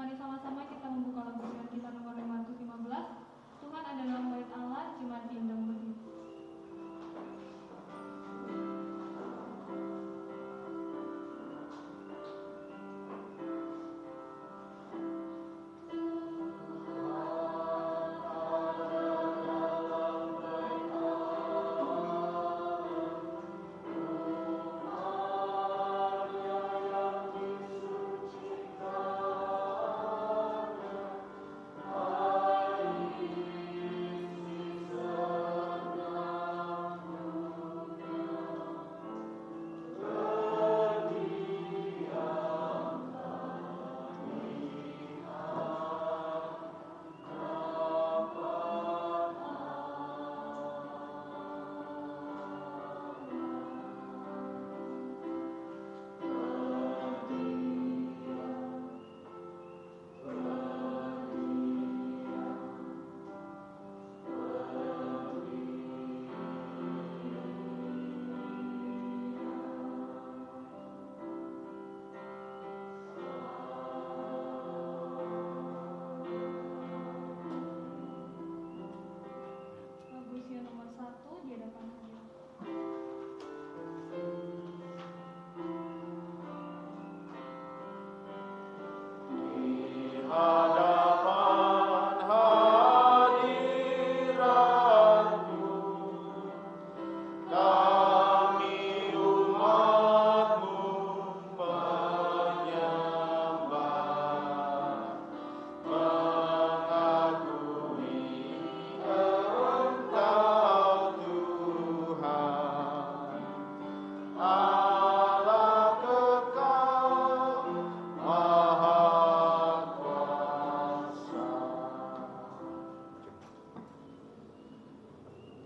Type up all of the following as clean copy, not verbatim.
Mari sama-sama kita membuka lagu siar kita nomor 515. Tuhan adalah bait Allah, jemaat diundang berdiri.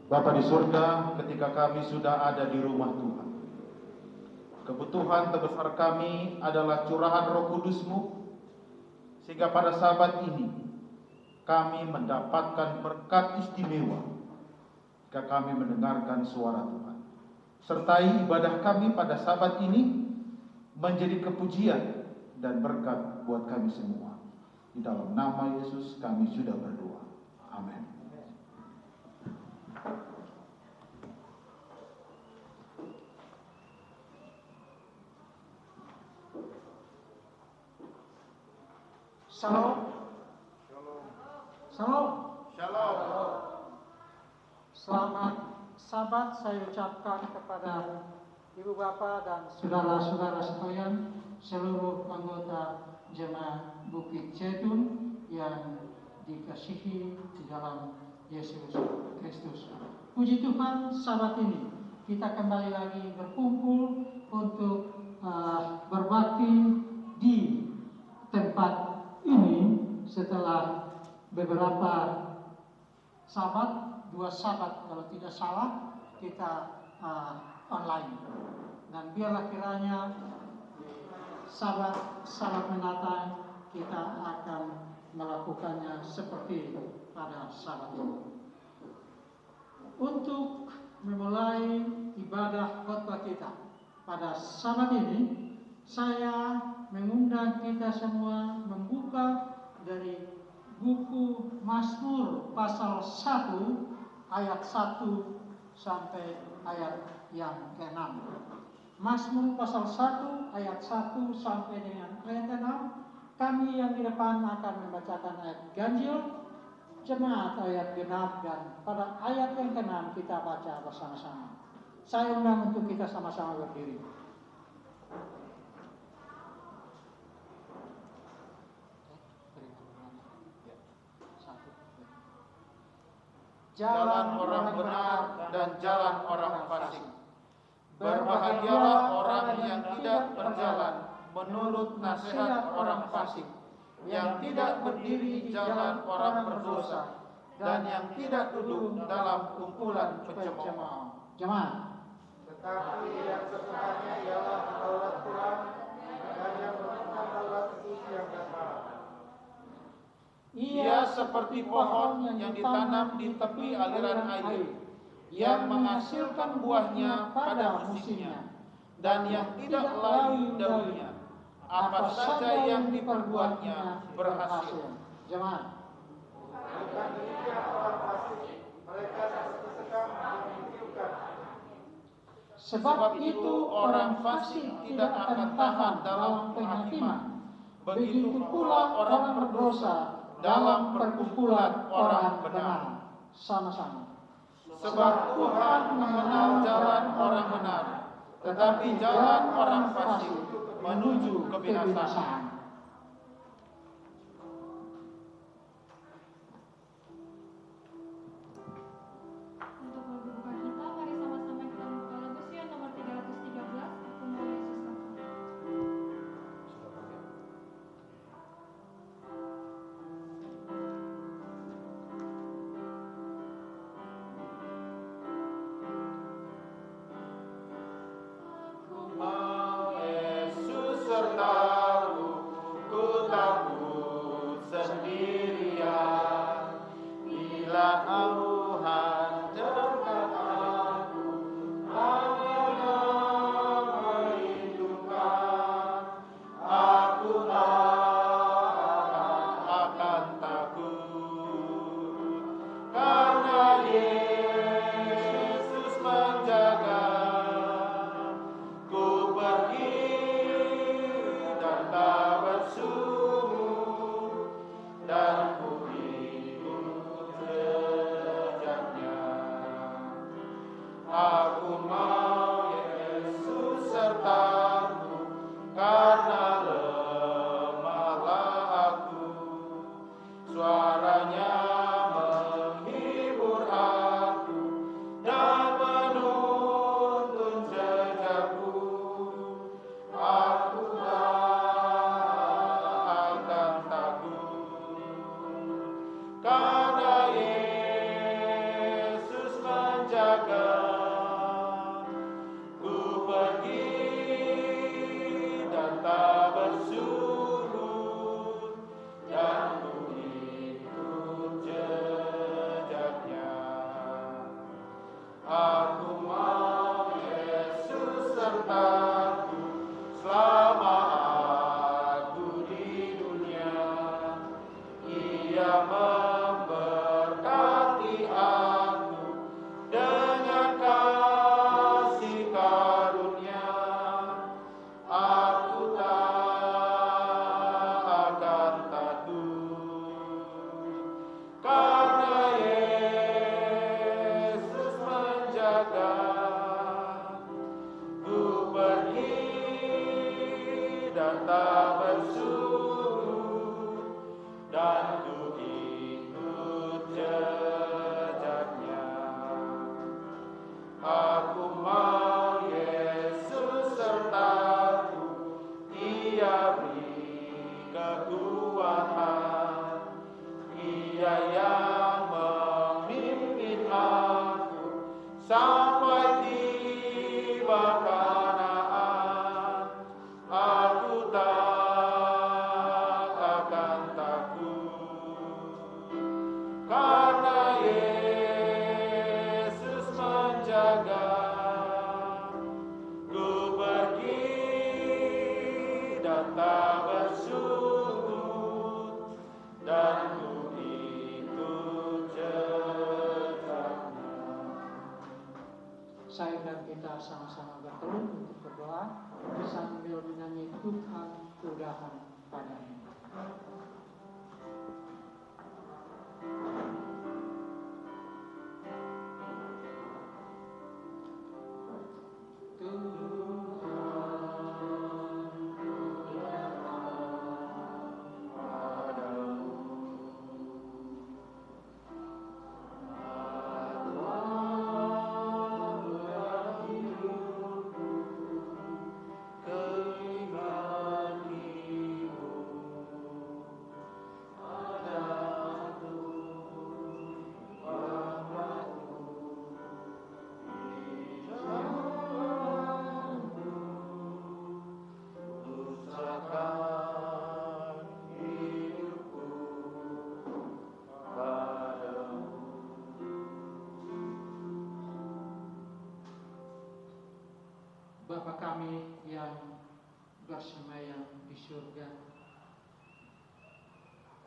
Bapa di surga, ketika kami sudah ada di rumah Tuhan, kebutuhan terbesar kami adalah curahan Roh Kudus-Mu, sehingga pada sabat ini kami mendapatkan berkat istimewa jika kami mendengarkan suara Tuhan. Sertai ibadah kami pada sabat ini menjadi kepujian dan berkat buat kami semua. Di dalam nama Yesus kami sudah berdoa. Amin. Shalom. Shalom. Shalom. Selamat Sabat saya ucapkan kepada Ibu Bapak dan saudara-saudara sekalian, seluruh anggota Jemaat Bukit Zaitun yang dikasihi di dalam Yesus Kristus. Puji Tuhan, Sabat ini kita kembali lagi berkumpul untuk berbakti di tempat ini setelah beberapa sabat, 2 sabat kalau tidak salah, kita online. Dan biarlah kiranya sabat mendatang kita akan melakukannya seperti pada sabat ini. Untuk memulai ibadah khotbah kita pada sabat ini, saya mengundang kita semua membuka dari buku Mazmur pasal 1 ayat 1 sampai ayat yang ke-6. Mazmur pasal 1 ayat 1 sampai dengan ayat ke-6. Kami yang di depan akan membacakan ayat ganjil, jemaat ayat genap, dan pada ayat yang ke-6 kita baca bersama-sama. Saya undang untuk kita sama-sama berdiri. Jalan orang benar dan jalan orang fasik. Berbahagialah orang yang tidak berjalan menurut nasihat orang fasik, yang tidak berdiri di jalan orang berdosa, dan yang tidak duduk dalam kumpulan pencemooh. Jemaat. Tetapi yang sebenarnya ialah Taurat Tuhan, dan yang menemukan Taurat itu yang benar. Ia seperti pohon yang ditanam di tepi aliran air, yang menghasilkan buahnya pada musimnya, dan yang tidak layu daunnya. apa saja yang diperbuatnya berhasil. Jemaat, Bukan demikian orang fasik, mereka seperti sekam yang ditiupkan. sebab itu orang fasik tidak akan tahan dalam penghakiman. Begitu pula orang berdosa dalam perkumpulan orang benar. Sama-sama. Sebab Tuhan mengenal jalan orang benar, tetapi jalan orang fasik menuju kebinasaan. Untuk berbuka kita, mari sama-sama kita membuka lagu Sion nomor 313, Aku Mau Yesus Datang. Mau Yesus sertaku, ku takut sendirian. Bila Tuhan dekat aku, benar merindukan. Aku akan takut, karena Yesus menjaga. Ku pergi dan tak bersungguh, dan ku ikut jejaknya. Aku mau Yesus sertaku, karena lemahlah aku. Suaranya menghibur aku dan menuntun jejakku. Aku akan takut, karena Yesus menjaga. Ku pergi dan tak bersurut, dan ku ikut jejaknya. Aku mau Yesus sertaku selama aku di dunia. Ia memberkati aku dengan kasih karunia. Aku tak akan takut, karena Yesus menjaga. Ku pergi dan tak bersurut, dan ku ikut jejaknya. Aku mau Yesus sertaku, Ia beri kekuatan. Ia yang memimpin aku sampai tiba Kanaan. Aku tak akan takut, karena Yesus menjaga. Ku pergi dan tak bersungguh, dan ku ikut jejaknya. Saya dan kita sama-sama berteduh untuk berdoa sambil menyanyi Tuhan udahan padanya. Bapa kami yang bersemayam di di surga.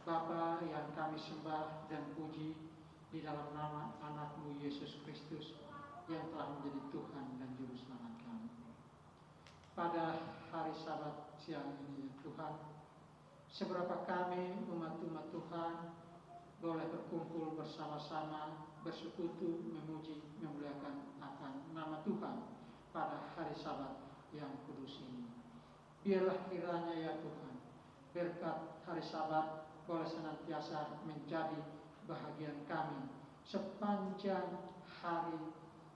Bapa yang kami sembah dan puji di dalam nama anak-Mu Yesus Kristus yang telah menjadi Tuhan dan Juru Selamat kami. Pada hari Sabat siang ini ya Tuhan, seberapa kami umat-umat Tuhan boleh berkumpul bersama-sama, bersekutu, memuji, memuliakan akan nama Tuhan pada hari Sabat yang kudus ini. Biarlah kiranya ya Tuhan, berkat hari Sabat boleh senantiasa menjadi bahagian kami sepanjang hari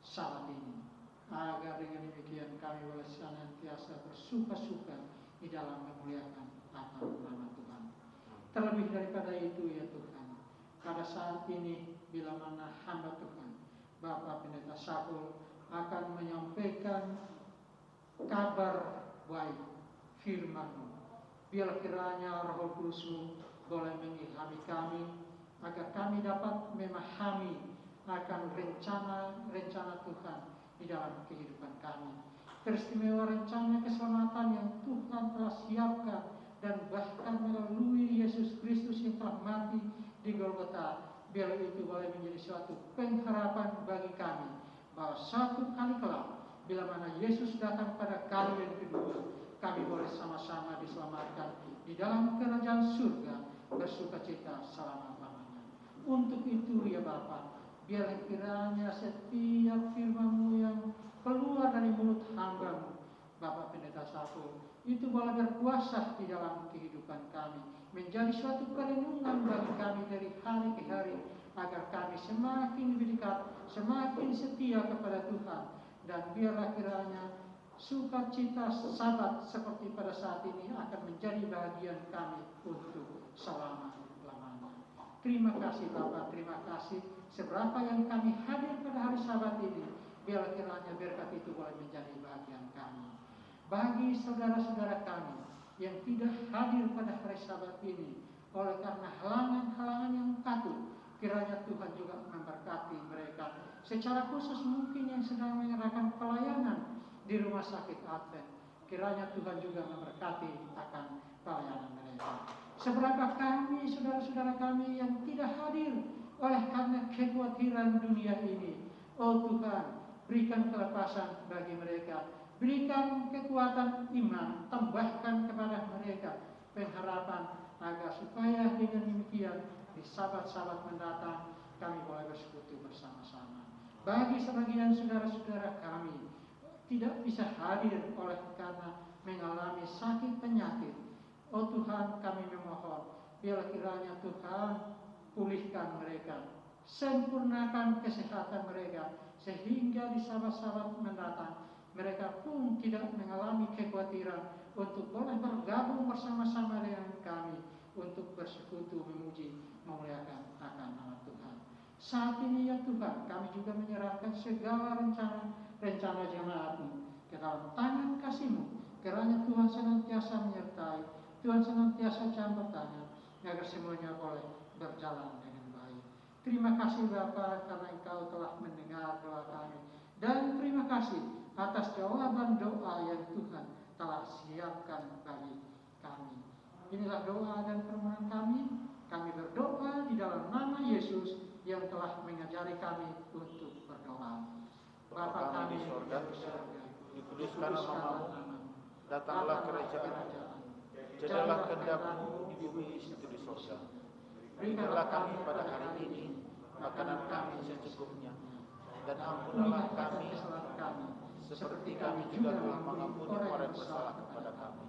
Sabat ini, agar dengan demikian kami boleh senantiasa bersuka-suka di dalam memuliakan akan nama Tuhan. Terlebih daripada itu ya Tuhan, pada saat ini bila mana hamba Tuhan Bapak Pendeta Saul akan menyampaikan kabar baik firman-Mu, biarlah kiranya Roh Kudus-Mu boleh mengilhami kami agar kami dapat memahami akan rencana Tuhan di dalam kehidupan kami. Teristimewa rencana keselamatan yang Tuhan telah siapkan dan bahkan melalui Yesus Kristus yang telah mati di Golgota, biar itu boleh menjadi suatu pengharapan bagi kami bahwa suatu kali kelak bila mana Yesus datang pada kali yang kedua, kami boleh sama-sama diselamatkan di dalam kerajaan surga bersukacita selama-lamanya. Untuk itu ya Bapa, biarlah kiranya setiap firman-Mu yang keluar dari mulut hamba-Mu Bapak Pendeta Saul itu boleh berkuasa di dalam kehidupan kami, menjadi suatu perlindungan bagi kami dari hari ke hari, agar kami semakin lebih dekat, semakin setia kepada Tuhan. Dan biarlah kiranya sukacita Sabat seperti pada saat ini akan menjadi bahagian kami untuk selama-lamanya. Terima kasih Bapak, terima kasih seberapa yang kami hadir pada hari Sabat ini, biarlah kiranya berkat itu boleh menjadi bahagian kami. Bagi saudara-saudara kami yang tidak hadir pada hari Sabat ini oleh karena halangan-halangan yang patut, kiranya Tuhan juga memberkati mereka. Secara khusus mungkin yang sedang menyerahkan pelayanan di rumah sakit Advent, kiranya Tuhan juga memberkati akan pelayanan mereka. Seberapa kami, saudara-saudara kami yang tidak hadir oleh karena kekhawatiran dunia ini, oh Tuhan, berikan kelepasan bagi mereka, berikan kekuatan iman, tambahkan kepada mereka pengharapan agar supaya dengan demikian di Sabat-Sabat mendatang kami boleh bersekutu bersama-sama. Bagi sebagian saudara-saudara kami tidak bisa hadir oleh karena mengalami sakit penyakit, oh Tuhan, kami memohon biarlah kiranya Tuhan pulihkan mereka, sempurnakan kesehatan mereka, sehingga di Sabat-Sabat mendatang mereka pun tidak mengalami kekhawatiran untuk boleh bergabung bersama-sama dengan kami untuk bersekutu, memuji, memuliakan akan nama Tuhan. Saat ini ya Tuhan, kami juga menyerahkan segala rencana jemaat-Mu ke dalam tangan kasih-Mu. Kiranya Tuhan senantiasa menyertai, Tuhan senantiasa campur tangan, agar semuanya boleh berjalan dengan baik. Terima kasih Bapa karena Engkau telah mendengar doa kami, dan terima kasih atas jawaban doa yang Tuhan telah siapkan bagi kami. Inilah doa dan permohonan kami. Kami berdoa di dalam nama Yesus yang telah mengajari kami untuk berdoa. Bapa kami di surga, dikuduskanlah namamu, datanglah kerajaan-Mu, jadilah kehendak-Mu di bumi seperti di surga. Berikanlah kami pada hari ini makanan kami secukupnya, dan ampunilah kami seperti kami juga telah mengampuni orang yang bersalah kepada kami.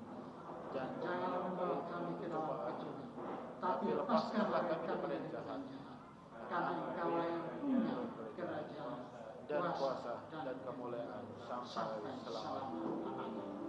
Dan janganlah membawa kami ke dalam pencobaan, tapi lepaskanlah kami daripada yang jahat. Karena Engkau yang punya kerajaan dan kuasa dan kemuliaan sampai selama-lamanya.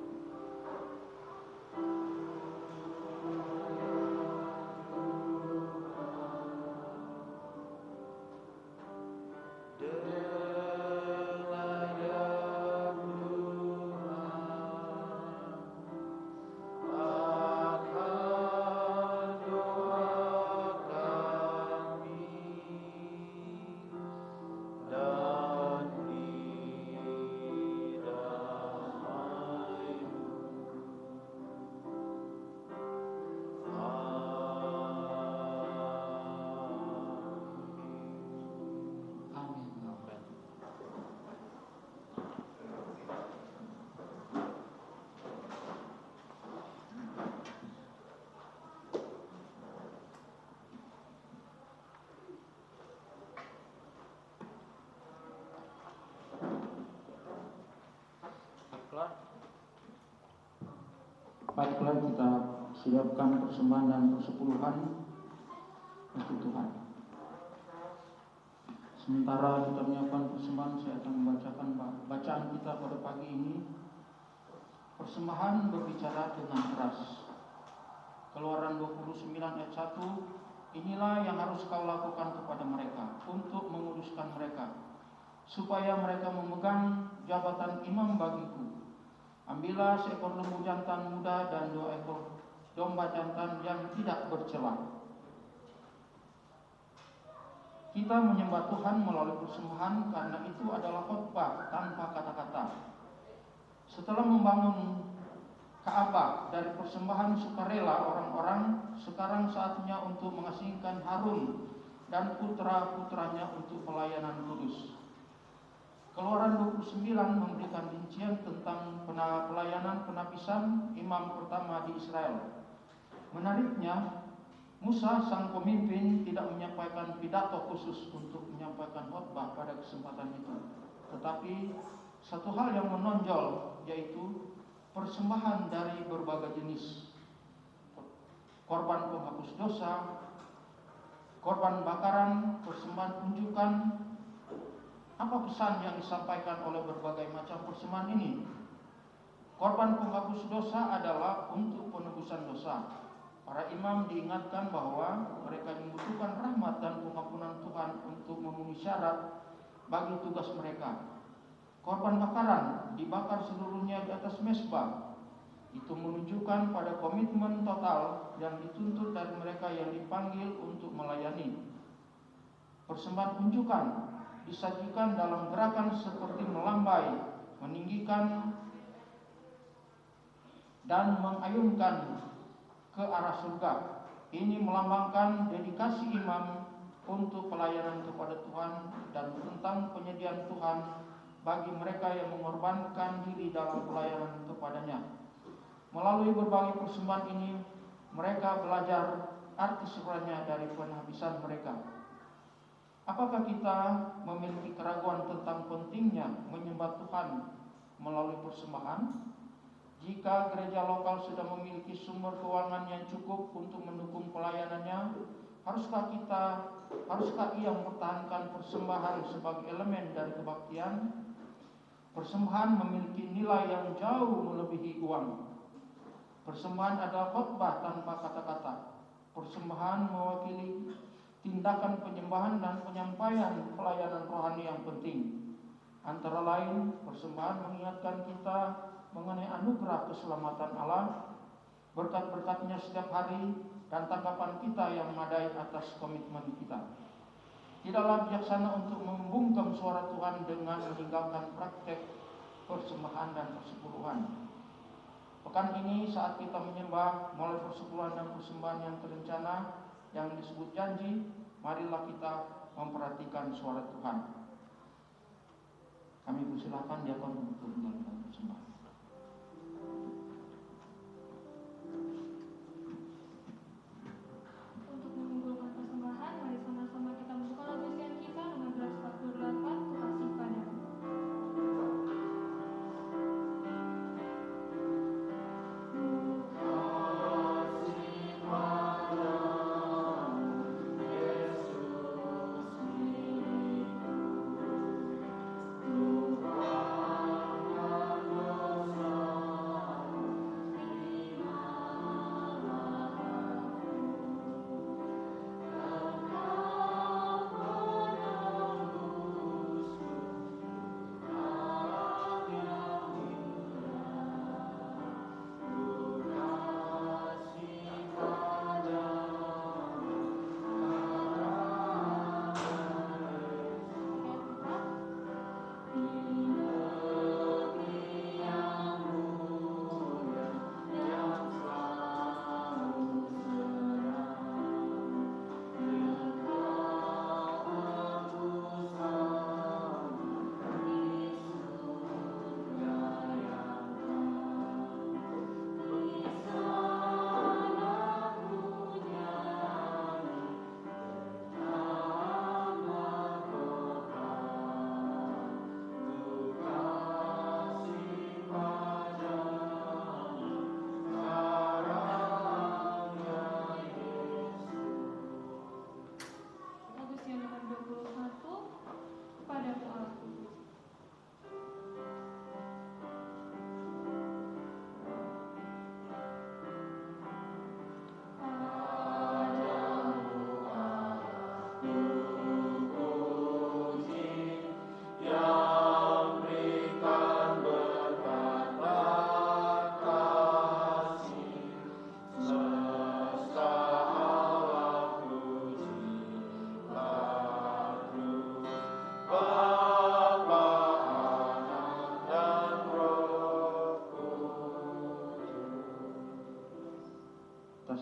Baiklah, kita siapkan persembahan dan persepuluhan untuk Tuhan. Sementara kita menyiapkan persembahan, saya akan membacakan bacaan kita pada pagi ini. Persembahan berbicara dengan keras. Keluaran 29 ayat 1, inilah yang harus kau lakukan kepada mereka untuk menguduskan mereka, supaya mereka memegang jabatan imam bagiku. Ambillah seekor lembu jantan muda dan 2 ekor domba jantan yang tidak bercela. Kita menyembah Tuhan melalui persembahan karena itu adalah khotbah tanpa kata-kata. Setelah membangun Ka'bah dari persembahan sukarela orang-orang, sekarang saatnya untuk mengasingkan Harun dan putra-putranya untuk pelayanan kudus. Keluaran 29 memberikan rincian tentang pelayanan penapisan imam pertama di Israel. Menariknya, Musa sang pemimpin tidak menyampaikan pidato khusus untuk menyampaikan khotbah pada kesempatan itu. Tetapi satu hal yang menonjol yaitu persembahan dari berbagai jenis. Korban penghapus dosa, korban bakaran, persembahan unjukan. Apa pesan yang disampaikan oleh berbagai macam persembahan ini? Korban penghapus dosa adalah untuk penebusan dosa. Para imam diingatkan bahwa mereka membutuhkan rahmat dan pengampunan Tuhan untuk memenuhi syarat bagi tugas mereka. Korban bakaran dibakar seluruhnya di atas mezbah. Itu menunjukkan pada komitmen total yang dituntut dari mereka yang dipanggil untuk melayani. Persembahan unjukan disajikan dalam gerakan seperti melambai, meninggikan, dan mengayunkan ke arah surga. Ini melambangkan dedikasi imam untuk pelayanan kepada Tuhan dan tentang penyediaan Tuhan bagi mereka yang mengorbankan diri dalam pelayanan kepadanya. Melalui berbagai persembahan ini, mereka belajar arti sebenarnya dari penghabisan mereka. Apakah kita memiliki keraguan tentang pentingnya menyembah Tuhan melalui persembahan? Jika gereja lokal sudah memiliki sumber keuangan yang cukup untuk mendukung pelayanannya, haruskah ia mempertahankan persembahan sebagai elemen dari kebaktian? Persembahan memiliki nilai yang jauh melebihi uang. Persembahan adalah khotbah tanpa kata-kata. Persembahan mewakili tindakan penyembahan dan penyampaian pelayanan rohani yang penting. Antara lain, persembahan mengingatkan kita mengenai anugerah keselamatan Allah, berkat-berkatnya setiap hari, dan tanggapan kita yang memadai atas komitmen kita. Tidaklah bijaksana untuk membungkam suara Tuhan dengan meninggalkan praktek persembahan dan persepuluhan. Pekan ini saat kita menyembah melalui persepuluhan dan persembahan yang terencana yang disebut janji, marilah kita memperhatikan suara Tuhan. Kami persilakan diakon untuk melakukan persembahan. Untuk mengumpulkan persembahan, mari sama-sama kita membuka lagu isian kita nomor 148, Ku Kasih Padamu. Tuhan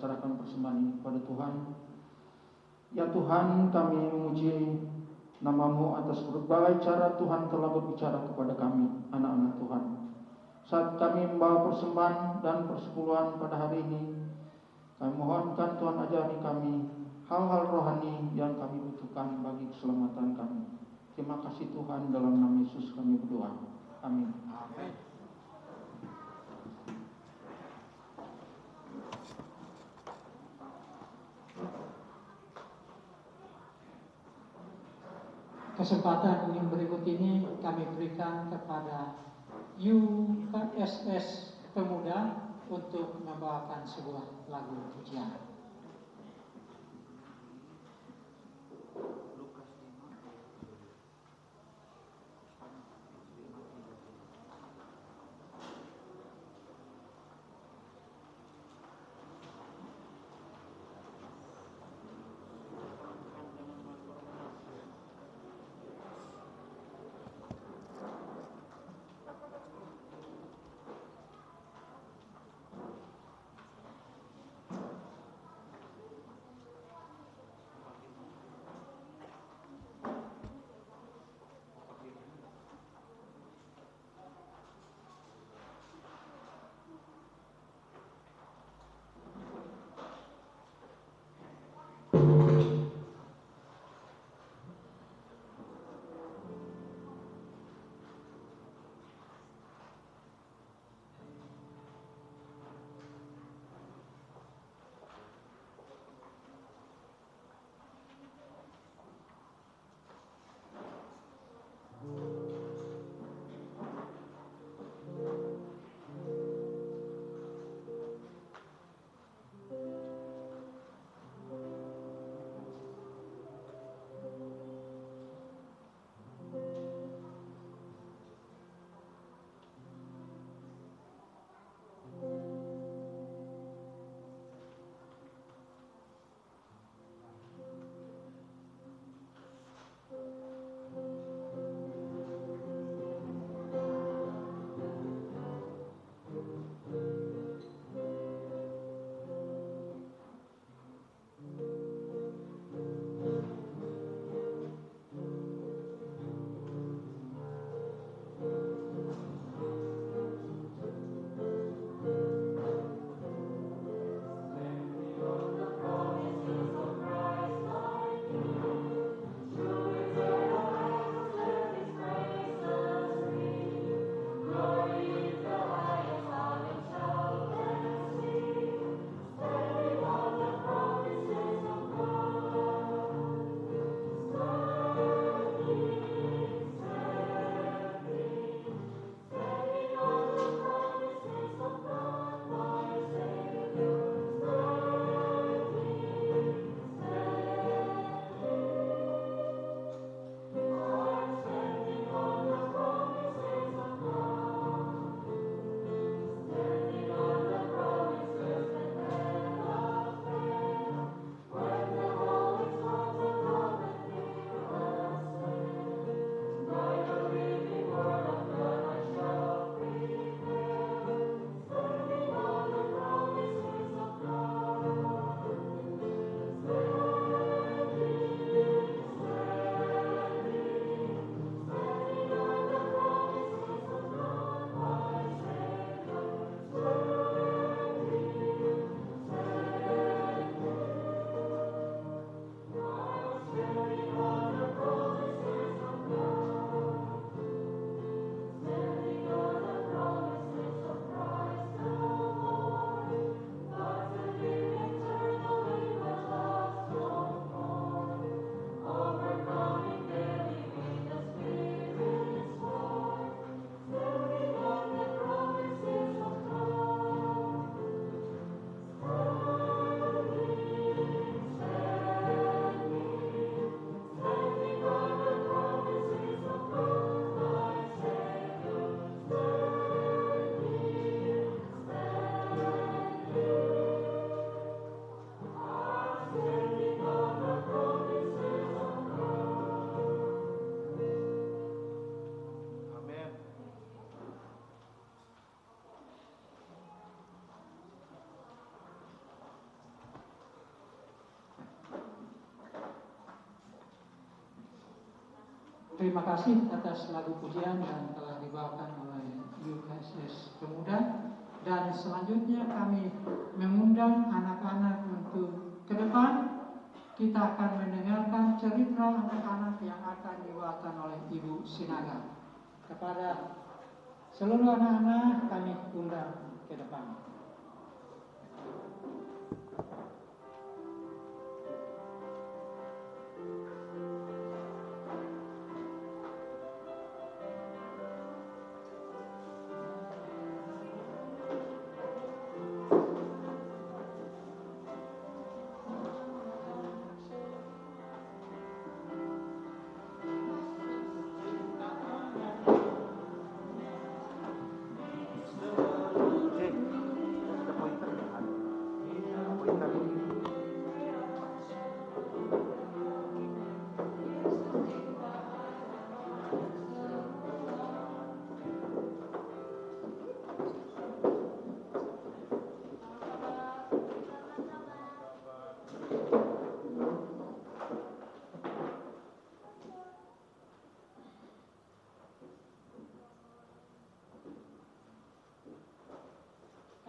serahkan persembahan ini kepada Tuhan. Ya Tuhan, kami memuji nama-Mu atas berbagai cara Tuhan telah berbicara kepada kami, anak-anak Tuhan. Saat kami membawa persembahan dan persepuluhan pada hari ini, kami mohonkan Tuhan ajari kami hal-hal rohani yang kami butuhkan bagi keselamatan kami. Terima kasih Tuhan, dalam nama Yesus kami berdoa. Amin. Amin. Kesempatan yang berikut ini kami berikan kepada UKSS Pemuda untuk membawakan sebuah lagu pujian. Terima kasih atas lagu pujian yang telah dibawakan oleh UKSS Pemuda. Dan selanjutnya kami mengundang anak-anak untuk ke depan. Kita akan mendengarkan cerita anak-anak yang akan dibawakan oleh Ibu Sinaga. Kepada seluruh anak-anak kami undang ke depan.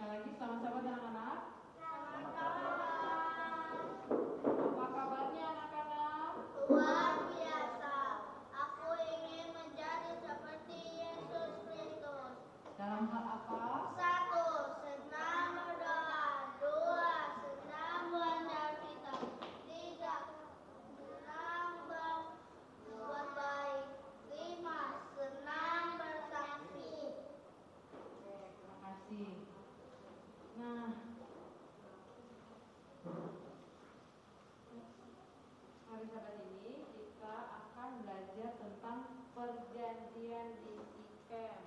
Lagi sama-sama anak-anak. Apa kabarnya anak-anak? Luar biasa. Aku ingin menjadi seperti Yesus Kristus. Dalam hal apa? 1. Senang berdoa. 2. Senang belajar kitab. 3. Senang berbuat baik. 5. Senang bersaksi. Oke, terima kasih. Nah, hari Sabat ini kita akan belajar tentang perjanjian di Sikem.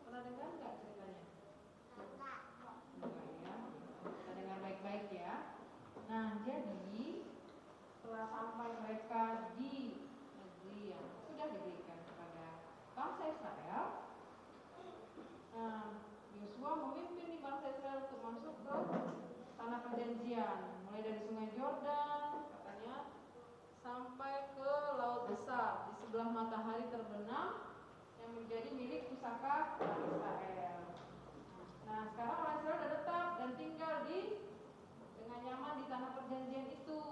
Pernah dengar nggak ceritanya? Enggak ya. Kita dengar baik-baik ya. Nah, jadi setelah sampai mereka di negeri yang sudah diberikan kepada bangsa Israel, Yosua memimpin di bangsa Israel untuk masuk ke tanah perjanjian, mulai dari Sungai Yordan katanya sampai ke Laut Besar di sebelah matahari terbenam yang menjadi milik pusaka Israel. Nah, sekarang orang Israel sudah tetap dan tinggal dengan nyaman di tanah perjanjian itu.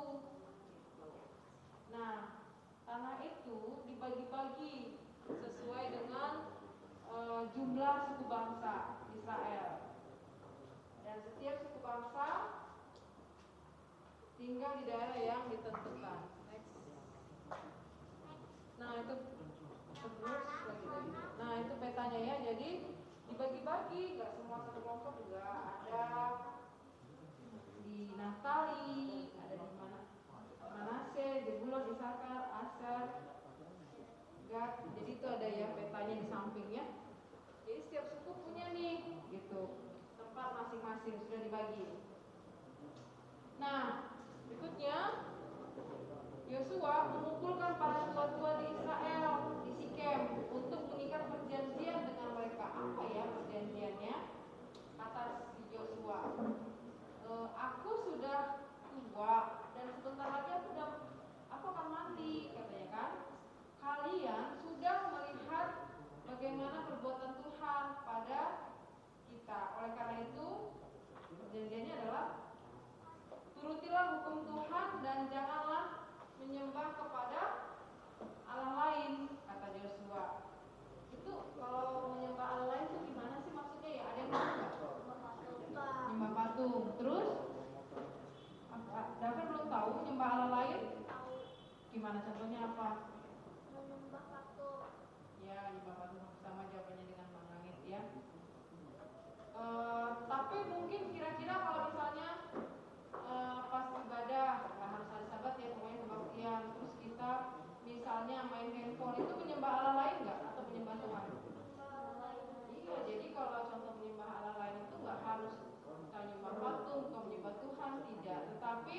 Nah, tanah itu dibagi-bagi sesuai dengan jumlah suku bangsa Israel, dan setiap suku bangsa tinggal di daerah yang ditentukan. Next. Nah itu terus lagi. Nah itu petanya ya, jadi dibagi-bagi, gak semua satu kelompok juga ada di Naftali, ada di Manase, Zebulon, Isakar, Aser, Gad. Jadi itu ada ya petanya di sampingnya. Jadi setiap suku punya nih, gitu, tempat masing-masing sudah dibagi. Nah, berikutnya Yosua mengumpulkan para tua-tua di Israel di Sikem untuk mengikat perjanjian dengan mereka. Apa ya perjanjiannya? Kata si Yosua, aku sudah tua dan sebentar lagi aku akan mati, katanya kan. Kalian sudah melihat bagaimana perbuatan Tuhan pada kita. Oleh karena itu, perjanjiannya adalah turutilah hukum Tuhan dan janganlah menyembah kepada Allah lain, kata Yosua. Itu kalau menyembah Allah lain itu gimana sih maksudnya ya? Ada yang tahu nggak? Menyembah patung. Terus? David belum tahu menyembah Allah lain? Gimana contohnya apa? Menyembah patung. Ya, menyembah patung sama jawabannya dengan Bang Langit ya. Tapi mungkin kira-kira kalau misalnya pas ibadah, nggak harus hari Sabat ya, pokoknya kebaktian, terus kita misalnya main handphone, itu menyembah Allah lain nggak atau menyembah Tuhan? Iya, jadi kalau contoh menyembah Allah lain itu nggak harus kita menyembah patung atau menyembah Tuhan, tidak. Tetapi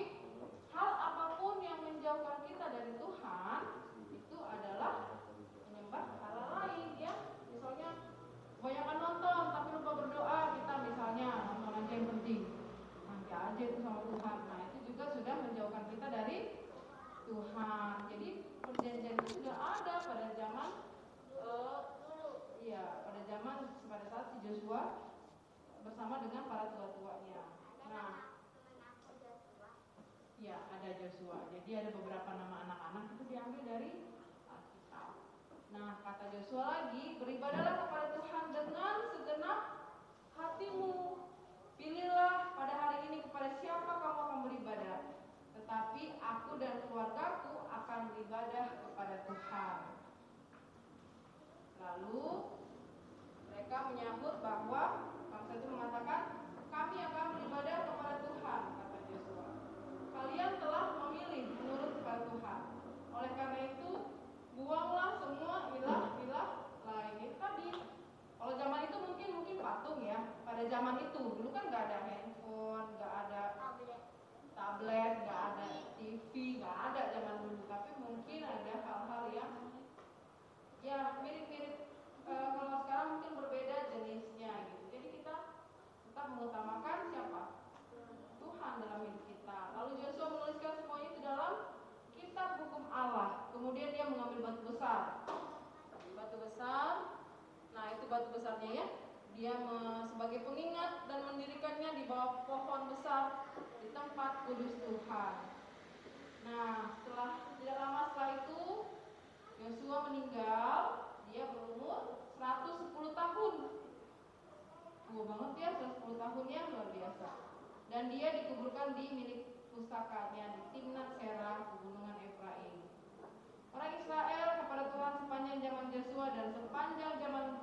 hal apapun yang menjauhkan kita dari Tuhan itu adalah menyembah Allah lain ya. Misalnya kebanyakan nonton tapi lupa berdoa, kita misalnya nonton aja yang penting, nanti aja itu sama Tuhan. Nah itu juga sudah menjauhkan kita dari Tuhan. Jadi perjanjian itu sudah ada Yosua bersama dengan para tua-tuanya. Nah, ya ada Yosua. Jadi ada beberapa nama anak-anak itu diambil dari Alkitab. Nah, kata Yosua lagi, beribadahlah kepada Tuhan dengan segenap hatimu. Pilihlah pada hari ini kepada siapa kamu akan beribadah. Tetapi aku dan keluargaku akan beribadah kepada Tuhan. Lalu mereka menyambut bahwa bangsa itu mengatakan, kami akan beribadah kepada Tuhan, kata Yosua. Kalian telah memilih menurut kepada Tuhan. Oleh karena itu, buanglah semua ilah-ilah lain. Itu tadi. Kalau zaman itu mungkin patung ya. Pada zaman itu dulu kan nggak ada handphone, nggak ada tablet, nggak ada TV, nggak ada zaman dulu. Tapi mungkin ada hal-hal yang ya mirip-mirip. Kalau sekarang mungkin berbeda jenisnya gitu. Jadi kita tetap mengutamakan siapa? Tuhan dalam hidup kita. Lalu Yosua menuliskan semuanya itu dalam kitab hukum Allah. Kemudian dia mengambil batu besar. Batu besar. Nah, itu batu besarnya ya. Dia sebagai pengingat dan mendirikannya di bawah pohon besar di tempat kudus Tuhan. Nah, tidak lama setelah itu Yosua meninggal. Dia berumur 110 tahun. Tua banget ya, 110 tahunnya luar biasa. Dan dia dikuburkan di milik pustakanya di Timnat Serah, pegunungan Efraim. Orang Israel kepada Tuhan sepanjang zaman Yosua dan sepanjang zaman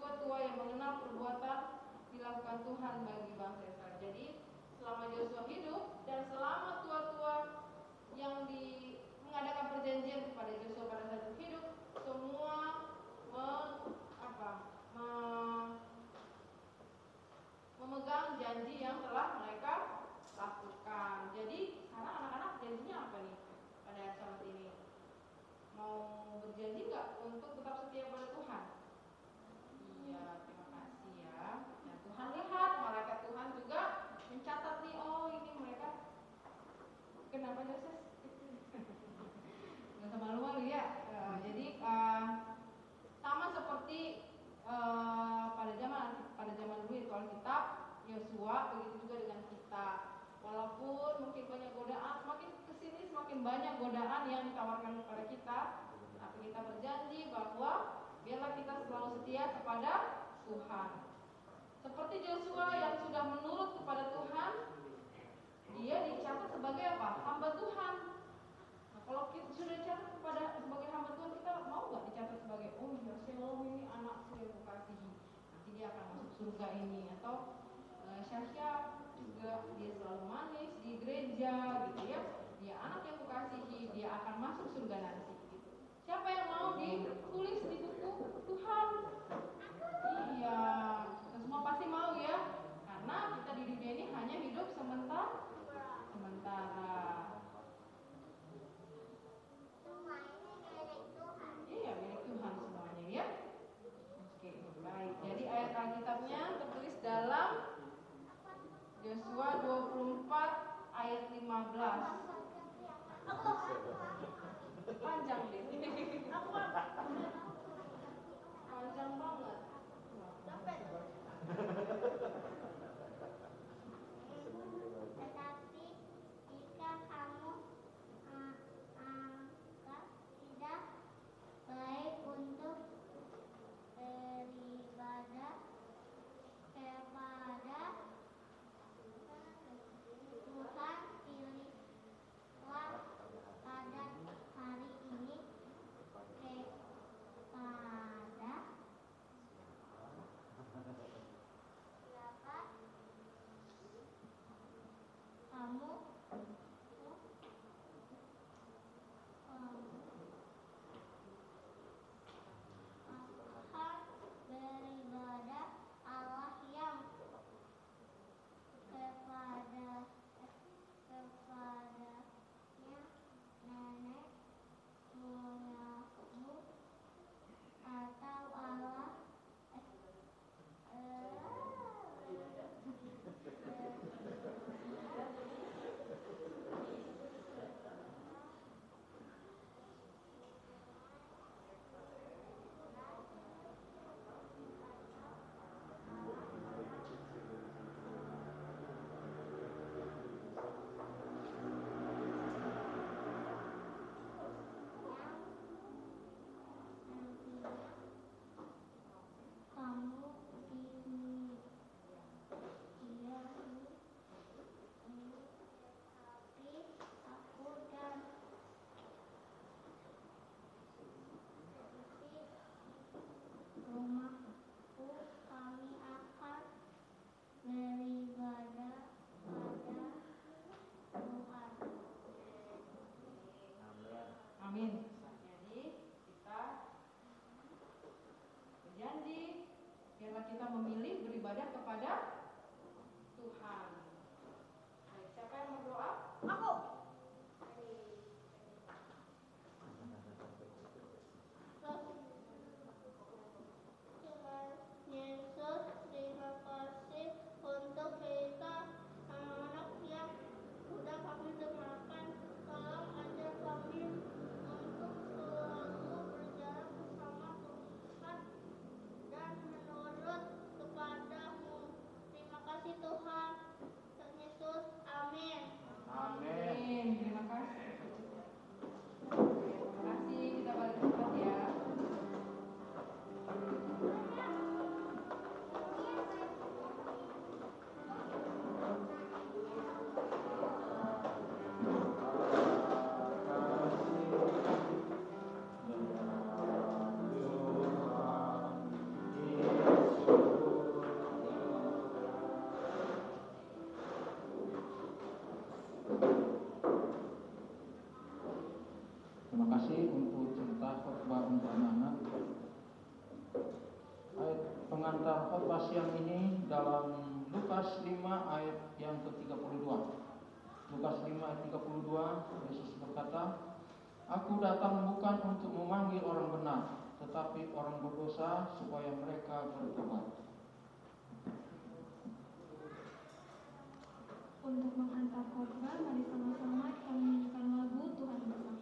tua-tua yang mengenal perbuatan dilakukan Tuhan bagi bangsa Israel. Jadi selama Yosua hidup dan selama tua-tua yang mengadakan perjanjian kepada Yosua pada saat hidup, semua memegang janji yang telah mereka lakukan. Jadi sekarang anak-anak janjinya apa nih pada saat ini? Mau berjanji nggak untuk tetap setia pada Tuhan? Iya, terima kasih ya. Nah, Tuhan lihat, malaikat Tuhan juga mencatat nih, oh ini mereka kenapa Yosef? Nggak usah malu-malu ya. Jadi sama seperti pada zaman dulu itu Alkitab, Yosua, begitu juga dengan kita. Walaupun mungkin banyak godaan, semakin kesini semakin banyak godaan yang ditawarkan kepada kita, tapi kita berjanji bahwa biarlah kita selalu setia kepada Tuhan. Seperti Yosua yang sudah menurut kepada Tuhan, dia dicatat sebagai apa? Hamba Tuhan. Nah, kalau kita sudah dicatat sebagai hamba Tuhan, kita mau nggak dicatat sebagai Yosua ini anakku yang kukasihi, nanti dia akan masuk surga ini, atau Syasha juga dia selalu manis di gereja gitu ya, dia anak yang kukasihi, dia akan masuk surga nanti gitu. Siapa yang mau ditulis di buku Tuhan? Iya, kita semua pasti mau ya, karena kita di dunia ini hanya hidup sementara. Iya, milik Tuhan semuanya ya. Oke, baik. Jadi ayat Alkitabnya tertulis dalam Yosua 24 ayat 15. kita memilih beribadah kepada Tuhan. Baik, siapa yang berdoa? Aku. Tuhan Yesus, terima kasih untuk kita anak-anak yang sudah kami dengarkan. Tolong ajar kami untuk selalu berjalan bersama Tuhan dan menurut kepada-Mu. Terima kasih Tuhan. Tuhan Yesus, amin. Amin. Terima kasih. Terima kasih. Kita balik tempat ya. Terima kasih untuk cerita khotbah untuk anak-anak. Ayat pengantar khotbah siang ini dalam Lukas 5 ayat yang ke-32. Lukas 5 ayat 32, Yesus berkata, "Aku datang bukan untuk memanggil orang benar, tetapi orang berdosa supaya mereka bertobat." Untuk menghantar khotbah, mari sama-sama kita menyanyikan lagu Tuhan bersama.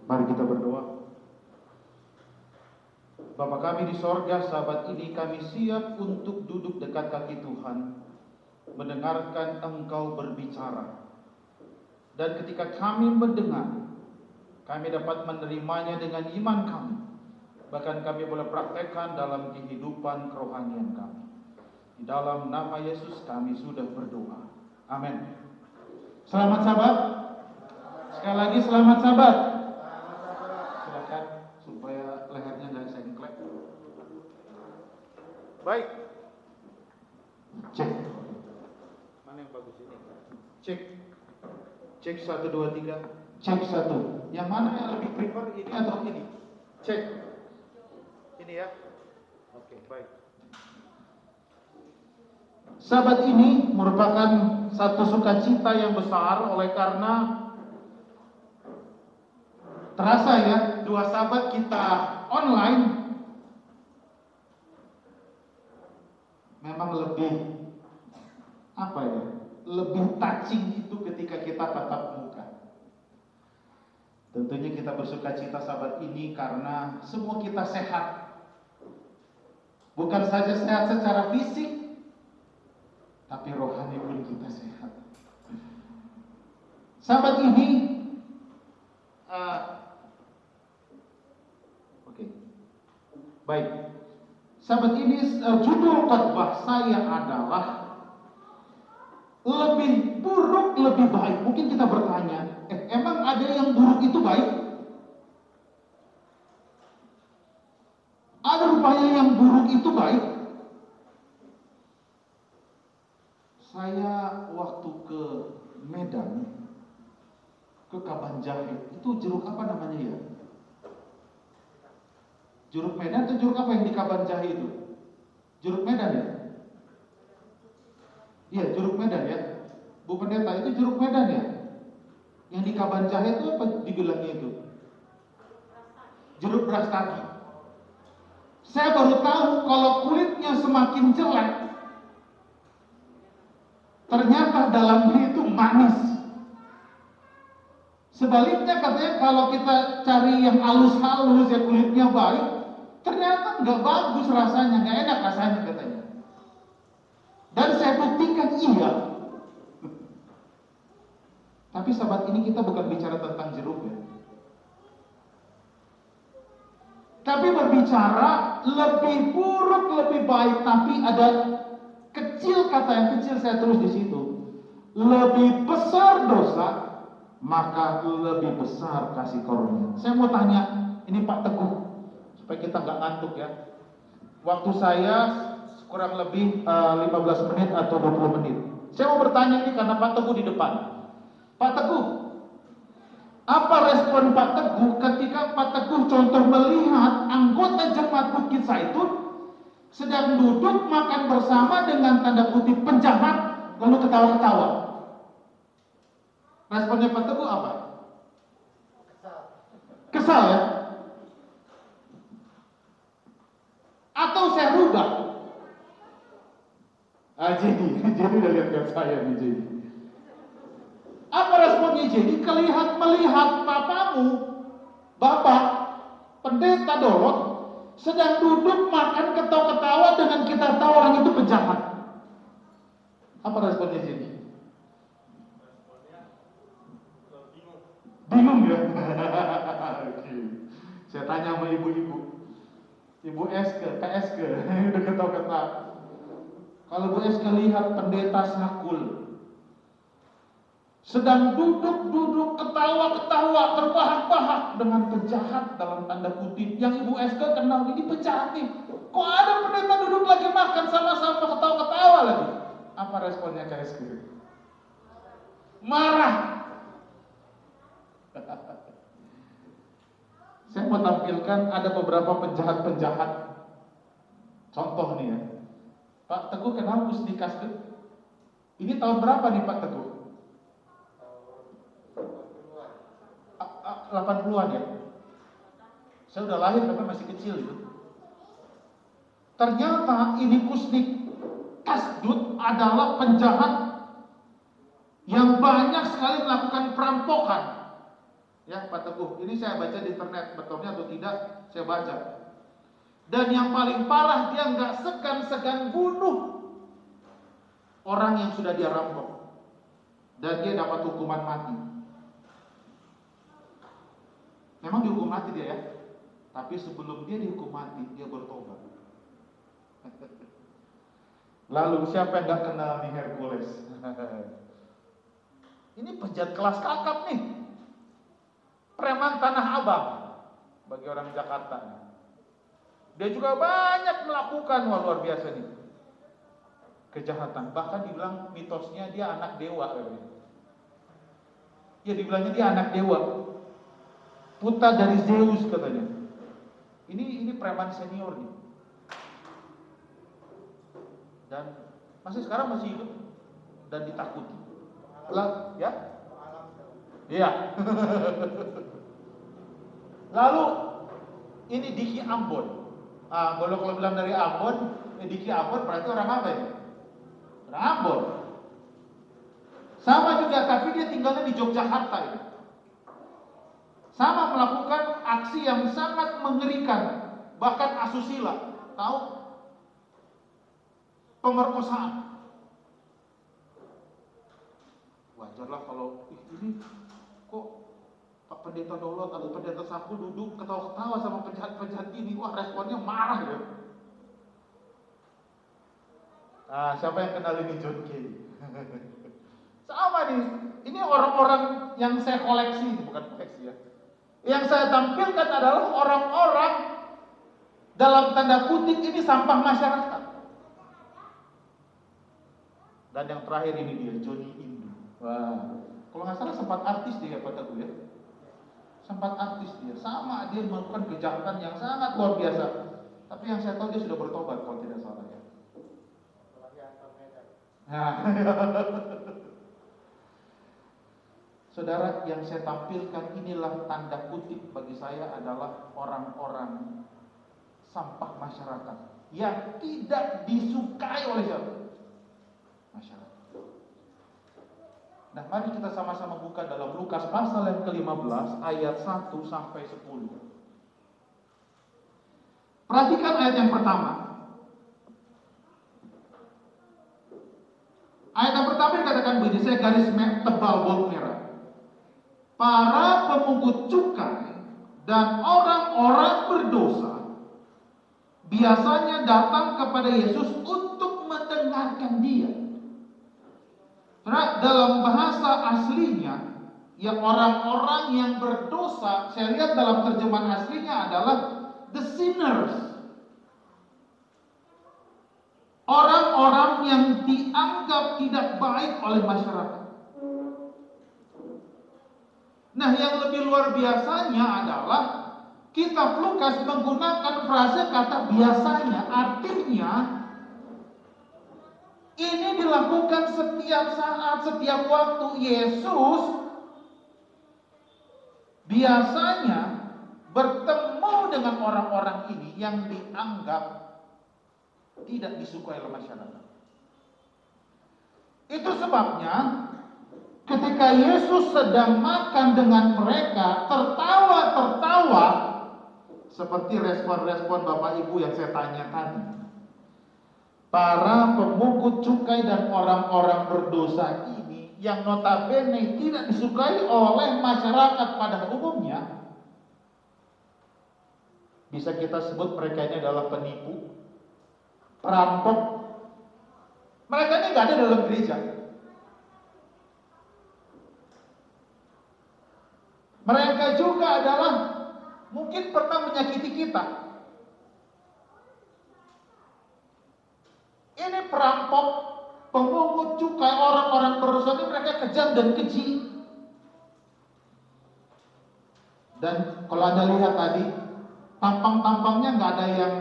Mari kita berdoa. Bapa kami di sorga, sahabat ini kami siap untuk duduk dekat kaki Tuhan, mendengarkan Engkau berbicara. Dan ketika kami mendengar, kami dapat menerimanya dengan iman kami. Bahkan kami boleh praktekkan dalam kehidupan kerohanian kami. Di dalam nama Yesus kami sudah berdoa. Amin. Selamat sahabat. Sekali lagi selamat sahabat. Silakan supaya lehernya nggak sengklek. Baik. Cek. Mana yang bagus ini? Cek. Cek 1, 2, 3. Cek 1. Yang mana yang lebih prefer, ini atau ini? Cek. Ini ya. Oke, baik. Sahabat ini merupakan satu sukacita yang besar oleh karena terasa ya, dua sahabat kita online memang lebih apa ya? Lebih touching itu ketika kita tatap muka. Tentunya kita bersukacita sahabat ini karena semua kita sehat. Bukan saja sehat secara fisik, tapi rohani pun kita sehat. Sahabat ini oke. Baik. Sahabat ini judul khotbah saya adalah lebih buruk lebih baik. Mungkin kita bertanya, emang ada yang buruk itu baik? Ada rupanya yang buruk itu baik? Saya waktu ke Medan, ke Kabanjahe, itu jeruk apa namanya ya? Jeruk Medan atau jeruk apa yang di Kabanjahe itu? Jeruk Medan ya? Iya, jeruk Medan ya. Bu Pendeta, itu jeruk Medan ya? Yang di Kabanjahe itu apa dibilangnya itu? Jeruk beras tagi. Saya baru tahu kalau kulitnya semakin jelek, ternyata dalamnya itu manis. Sebaliknya katanya kalau kita cari yang halus-halus, yang kulitnya baik, ternyata nggak bagus rasanya, nggak enak rasanya katanya. Dan saya buktikan iya. Tapi sahabat, ini kita bukan bicara tentang jeruk ya. Tapi berbicara lebih buruk, lebih baik, tapi ada kecil kata yang kecil saya tulis di situ. Lebih besar dosa, maka lebih besar kasih karunia. Saya mau tanya, ini Pak Teguh, supaya kita nggak ngantuk ya. Waktu saya kurang lebih 15 menit atau 20 menit. Saya mau bertanya ini karena Pak Teguh di depan. Pak Teguh, apa respon Pak Teguh ketika Pak Teguh contoh melihat anggota jemaat Bukit Zaitun sedang duduk makan bersama dengan tanda kutip penjahat lalu ketawa-ketawa? Responnya Pak Teguh apa? Kesal ya? Atau saya rubah? Jadi udah lihat saya nih jadi. Apa responnya jadi? Melihat papamu, bapak, pendeta Dolot, sedang duduk makan ketawa-ketawa dengan kita tahu orang itu penjahat. Apa responnya jadi? Bingung ya? Saya tanya sama ibu-ibu. Ibu Eske, Kak Eske, udah ketawa-ketawa. Kalau Bu Eske lihat pendeta Sakul sedang duduk ketawa-ketawa, terbahak-bahak dengan penjahat dalam tanda kutip yang Ibu Eske kenal, ini penjahat nih. Kok ada pendeta duduk lagi makan sama-sama ketawa-ketawa lagi? Apa responnya Kak Eske? Marah. Saya mau tampilkan ada beberapa penjahat-penjahat. Contoh nih ya. Pak Teguh kenal Mustika Stu? Ini tahun berapa nih Pak Teguh? 80-an ya. Saya udah lahir tapi masih kecil itu. Ternyata ini Kusnik Kasdut adalah penjahat yang banyak sekali melakukan perampokan. Ya Pak Teguh, ini saya baca di internet, betulnya atau tidak saya baca. Dan yang paling parah, dia nggak segan-segan bunuh orang yang sudah dia rampok. Dan dia dapat hukuman mati. Memang dihukum mati dia ya. Tapi sebelum dia dihukum mati, dia bertobat. Lalu siapa yang nggak kenal nih Hercules? Ini penjahat kelas kakap nih. Preman Tanah Abang bagi orang Jakarta. Dia juga banyak melakukan luar biasa nih kejahatan. Bahkan dibilang mitosnya dia anak dewa. Ya dibilangnya dia anak dewa, putra dari Zeus katanya. Ini preman senior nih. Dan masih sekarang masih hidup dan ditakuti. Lah, ya? Iya. Lalu ini Diki Ambon. Kalau bilang dari Ambon, Diki Ambon berarti orang apa ini? Orang Ambon. Sama juga, tapi dia tinggalnya di Yogyakarta ini. Sama melakukan aksi yang sangat mengerikan, bahkan asusila, tahu? Pemerkosaan. Wajarlah kalau ini kok Pak Pendeta Dolot atau Pendeta Saku duduk ketawa-ketawa sama penjahat-penjahat ini, wah responnya marah ya. Siapa yang kenal ini John Kay? Sama nih, ini orang-orang yang saya koleksi, bukan koleksi ya. Yang saya tampilkan adalah orang-orang dalam tanda kutip ini sampah masyarakat. Dan yang terakhir ini dia, Johnny Indu. Wah, kalau nggak salah sempat artis dia Pak Teguh ya. Sempat artis dia, sama dia melakukan kejahatan yang sangat luar biasa. Tapi yang saya tahu dia sudah bertobat kalau tidak salah ya. Saudara, yang saya tampilkan inilah tanda kutip bagi saya adalah orang-orang sampah masyarakat yang tidak disukai oleh siapa? Masyarakat. Nah, mari kita sama-sama buka dalam Lukas pasal yang ke-15 ayat 1 sampai 10. Perhatikan ayat yang pertama. katakan begini, saya garis tebal bold merah. Para pemungut cukai dan orang-orang berdosa biasanya datang kepada Yesus untuk mendengarkan dia. Karena dalam bahasa aslinya, yang orang-orang yang berdosa, saya lihat dalam terjemahan aslinya adalah the sinners. Orang-orang yang dianggap tidak baik oleh masyarakat. Nah, yang lebih luar biasanya adalah kitab Lukas menggunakan frase kata biasanya. Artinya ini dilakukan setiap saat, setiap waktu. Yesus biasanya bertemu dengan orang-orang ini yang dianggap tidak disukai oleh masyarakat. Itu sebabnya ketika Yesus sedang makan dengan mereka, tertawa-tertawa seperti respon-respon Bapak Ibu yang saya tanya tadi. Para pemungut cukai dan orang-orang berdosa ini yang notabene tidak disukai oleh masyarakat pada umumnya, bisa kita sebut mereka ini adalah penipu, perampok. Mereka ini nggak ada dalam gereja. Mereka juga adalah mungkin pernah menyakiti kita. Ini perampok, pemungut cukai, orang-orang berdosa ini mereka kejam dan keji. Dan kalau Anda lihat tadi, tampang-tampangnya nggak ada yang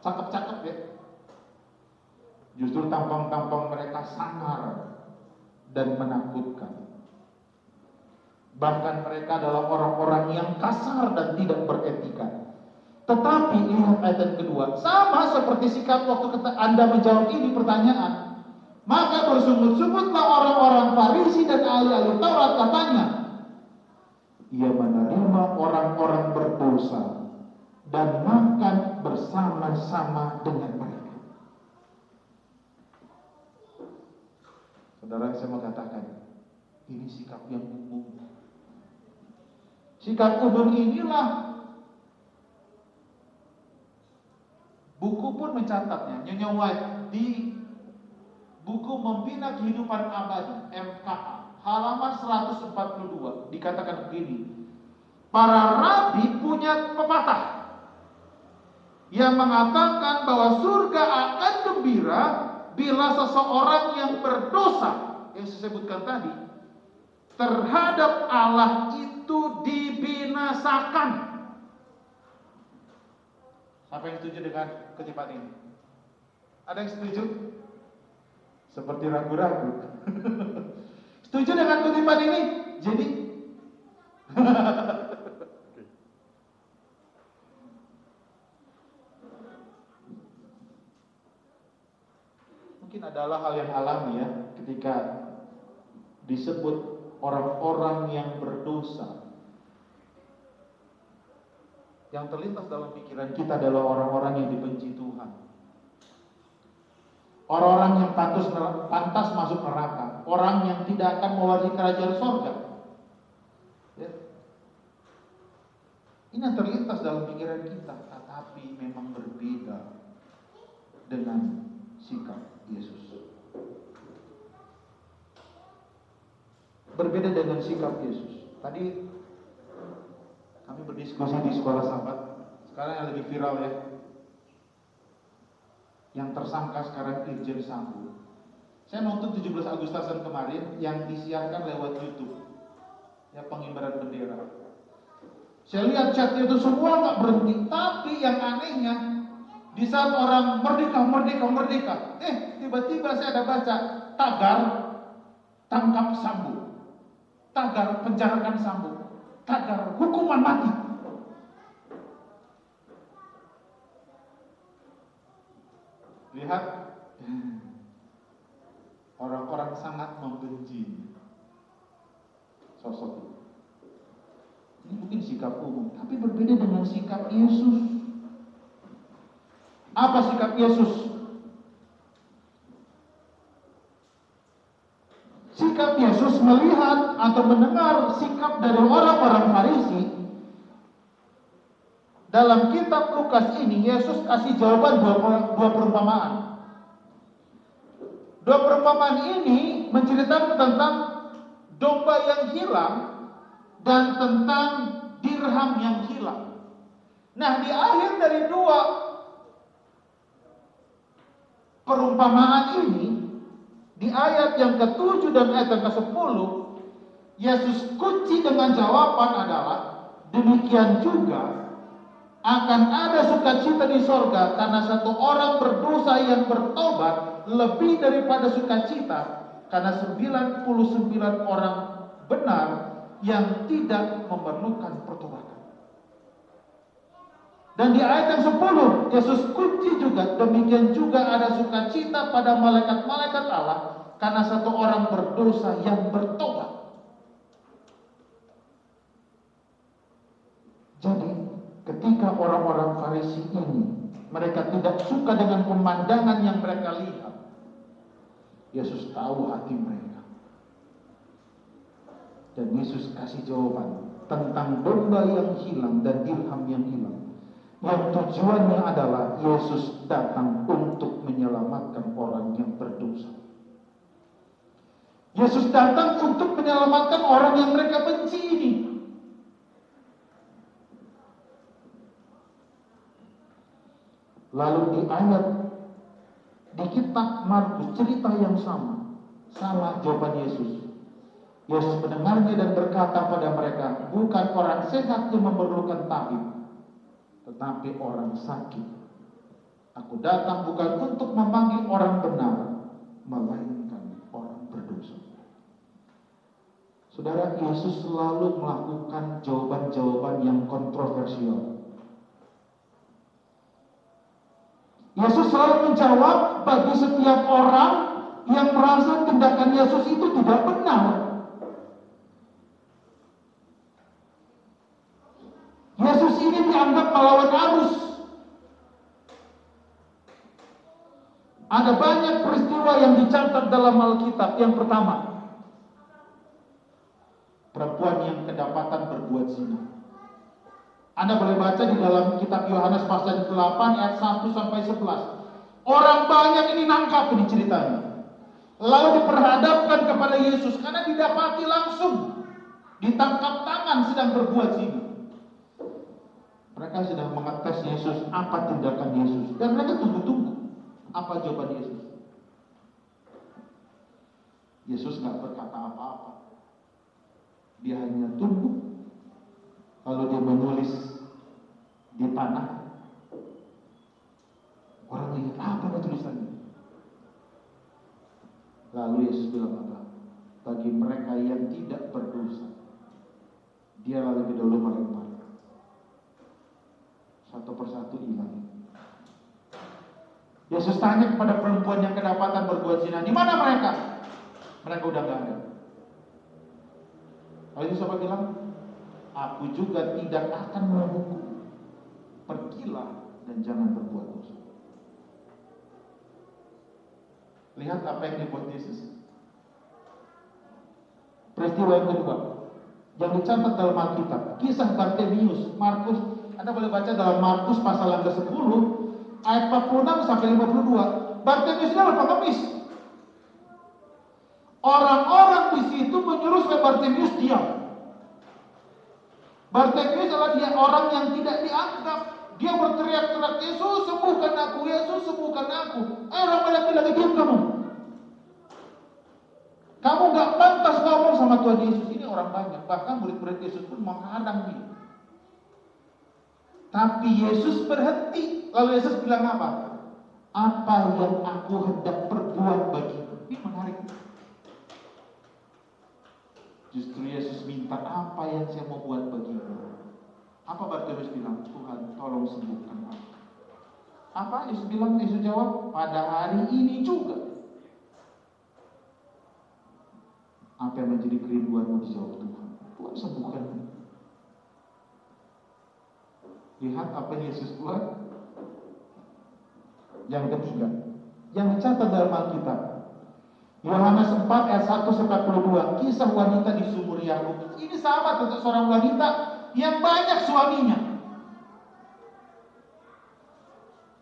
cakep-cakep ya. Justru tampang-tampang mereka sangar dan menakutkan. Bahkan mereka adalah orang-orang yang kasar dan tidak beretika. Tetapi lihat ayat yang kedua, sama seperti sikap waktu Anda menjawab ini pertanyaan. Maka bersungut-sungutlah orang-orang Farisi dan ahli-ahli Taurat, katanya, ia menerima orang-orang berdosa dan makan bersama-sama dengan mereka. Saudara, saya mau katakan, ini sikap yang umum. Sikap umum inilah buku pun mencatatnya. Nyonya White di buku Membina Kehidupan Abadi MKA halaman 142 dikatakan begini. Para rabi punya pepatah yang mengatakan bahwa surga akan gembira bila seseorang yang berdosa, yang saya sebutkan tadi, terhadap Allah itu dibinasakan. Siapa yang setuju dengan kutipan ini? Ada yang setuju? Seperti ragu-ragu. Setuju dengan kutipan ini? Jadi mungkin adalah hal yang alami ya, ketika disebut orang-orang yang berdosa, yang terlintas dalam pikiran kita adalah orang-orang yang dibenci Tuhan, orang-orang yang pantas masuk neraka, orang yang tidak akan mewarisi kerajaan surga ya. Ini yang terlintas dalam pikiran kita, tetapi memang berbeda dengan sikap Yesus. Berbeda dengan sikap Yesus. Tadi kami berdiskusi di sekolah sahabat. Sekarang yang lebih viral ya, yang tersangka sekarang Irjen Sambo. Saya nonton 17 Agustusan kemarin yang disiarkan lewat YouTube, ya, pengibaran bendera. Saya lihat chatnya itu semua nggak berhenti. Tapi yang anehnya, di saat orang merdeka, tiba-tiba saya ada baca tagar tangkap Sambo, tagar penjarakan Sambo, tagar hukuman mati. Lihat, orang-orang sangat membenci sosok itu. Ini mungkin sikap umum, tapi berbeda dengan sikap Yesus. Apa sikap Yesus? sikap dari orang-orang Farisi, dalam kitab Lukas ini Yesus kasih jawaban dua perumpamaan. Dua perumpamaan ini menceritakan tentang domba yang hilang dan tentang dirham yang hilang. Nah, di akhir dari dua perumpamaan ini, di ayat yang ke-7 dan ayat yang ke-10, Yesus kunci dengan jawaban adalah, demikian juga akan ada sukacita di sorga karena satu orang berdosa yang bertobat lebih daripada sukacita karena 99 orang benar yang tidak memerlukan pertobatan. Dan di ayat yang 10 Yesus kunci juga, demikian juga ada sukacita pada malaikat-malaikat Allah karena satu orang berdosa yang bertobat. Jadi ketika orang-orang Farisi ini mereka tidak suka dengan pemandangan yang mereka lihat, Yesus tahu hati mereka. Dan Yesus kasih jawaban tentang domba yang hilang dan dirham yang hilang. Yang tujuannya adalah Yesus datang untuk menyelamatkan orang yang berdosa. Yesus datang untuk menyelamatkan orang yang mereka benci ini. Lalu di ayat di kitab Markus cerita yang sama jawaban Yesus. Yesus mendengarnya dan berkata pada mereka, bukan orang sehat yang memerlukan tabib, tetapi orang sakit. Aku datang bukan untuk memanggil orang benar, melainkan orang berdosa. Saudara, Yesus selalu melakukan jawaban-jawaban yang kontroversial. Yesus selalu menjawab bagi setiap orang yang merasa tindakan Yesus itu tidak benar. Yesus ini dianggap melawan arus. Ada banyak peristiwa yang dicatat dalam Alkitab. Yang pertama, perempuan yang kedapatan berbuat zina. Anda boleh baca di dalam kitab Yohanes pasal 8 ayat 1 sampai 11. Orang banyak ini nangkap ini ceritanya. Lalu diperhadapkan kepada Yesus karena didapati langsung ditangkap tangan sedang berbuat zina. Mereka sedang mengetes Yesus, apa tindakan Yesus. Dan mereka tunggu-tunggu apa jawaban Yesus. Yesus gak berkata apa-apa. Dia hanya tunggu. Lalu dia menulis di tanah. Orang lihat, apa tulisannya? Lalu Yesus bilang apa? Bagi mereka yang tidak berdosa, dia lebih dahulu melempar. Satu persatu hilang. Yesus tanya kepada perempuan yang kedapatan berbuat zina, di mana mereka? Mereka udah gak ada. Lalu Yesus apa bilang? Aku juga tidak akan menghukum. Pergilah dan jangan berbuat dosa. Lihat apa yang dibuat Yesus. Peristiwa yang kedua yang dicatat dalam Alkitab, kisah Bartimius. Markus, Anda boleh baca dalam Markus pasal yang ke-10 ayat 46 sampai 52. Bartimius ini adalah pengemis. Orang-orang di situ menyuruh supaya Bartimius diam. Bartimius adalah dia orang yang tidak dianggap. Dia berteriak-teriak, Yesus sembuhkan aku, Yesus sembuhkan aku. Orang banyak bilang, diam kamu. Kamu gak pantas ngomong sama Tuhan Yesus. Ini orang banyak. Bahkan murid-murid Yesus pun menghadang dia. Tapi Yesus berhenti. Lalu Yesus bilang apa? Apa yang aku hendak perbuat bagimu. Ini menarik. Justru Yesus minta apa yang saya mau buat bagimu. Apa Bartimius bilang? Tuhan, tolong sembuhkan aku. Apa Yesus bilang? Yesus jawab, pada hari ini juga. Apa yang menjadi kerinduanmu dijawab Tuhan. Tuhan sembuhkan. Lihat apa yang Yesus buat. Yang ketiga, yang dicatat dalam Alkitab, Yohanes 4 ayat 1 sampai 22, kisah wanita di sumur Yakub. Ini sama tentang seorang wanita yang banyak suaminya.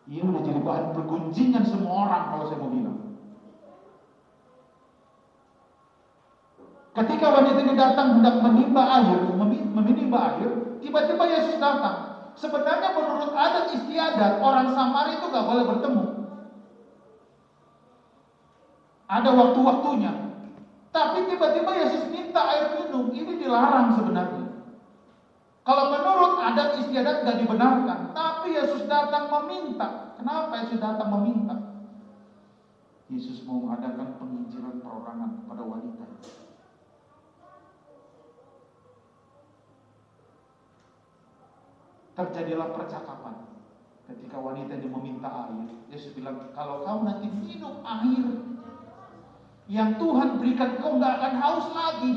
Ini udah jadi bahan pergunjingan semua orang kalau saya mau bilang. Ketika wanita ini datang hendak menimba air, tiba-tiba Yesus datang. Sebenarnya menurut adat istiadat orang Samaria itu gak boleh bertemu. Ada waktu-waktunya. Tapi tiba-tiba Yesus minta air minum, ini dilarang sebenarnya. Kalau menurut adat istiadat gak dibenarkan, tapi Yesus datang meminta. Kenapa Yesus datang meminta? Yesus mau mengadakan penginjilan perorangan kepada wanita. Terjadilah percakapan. Ketika wanita ini meminta air, Yesus bilang, kalau kau nanti minum air yang Tuhan berikan, kau gak akan haus lagi.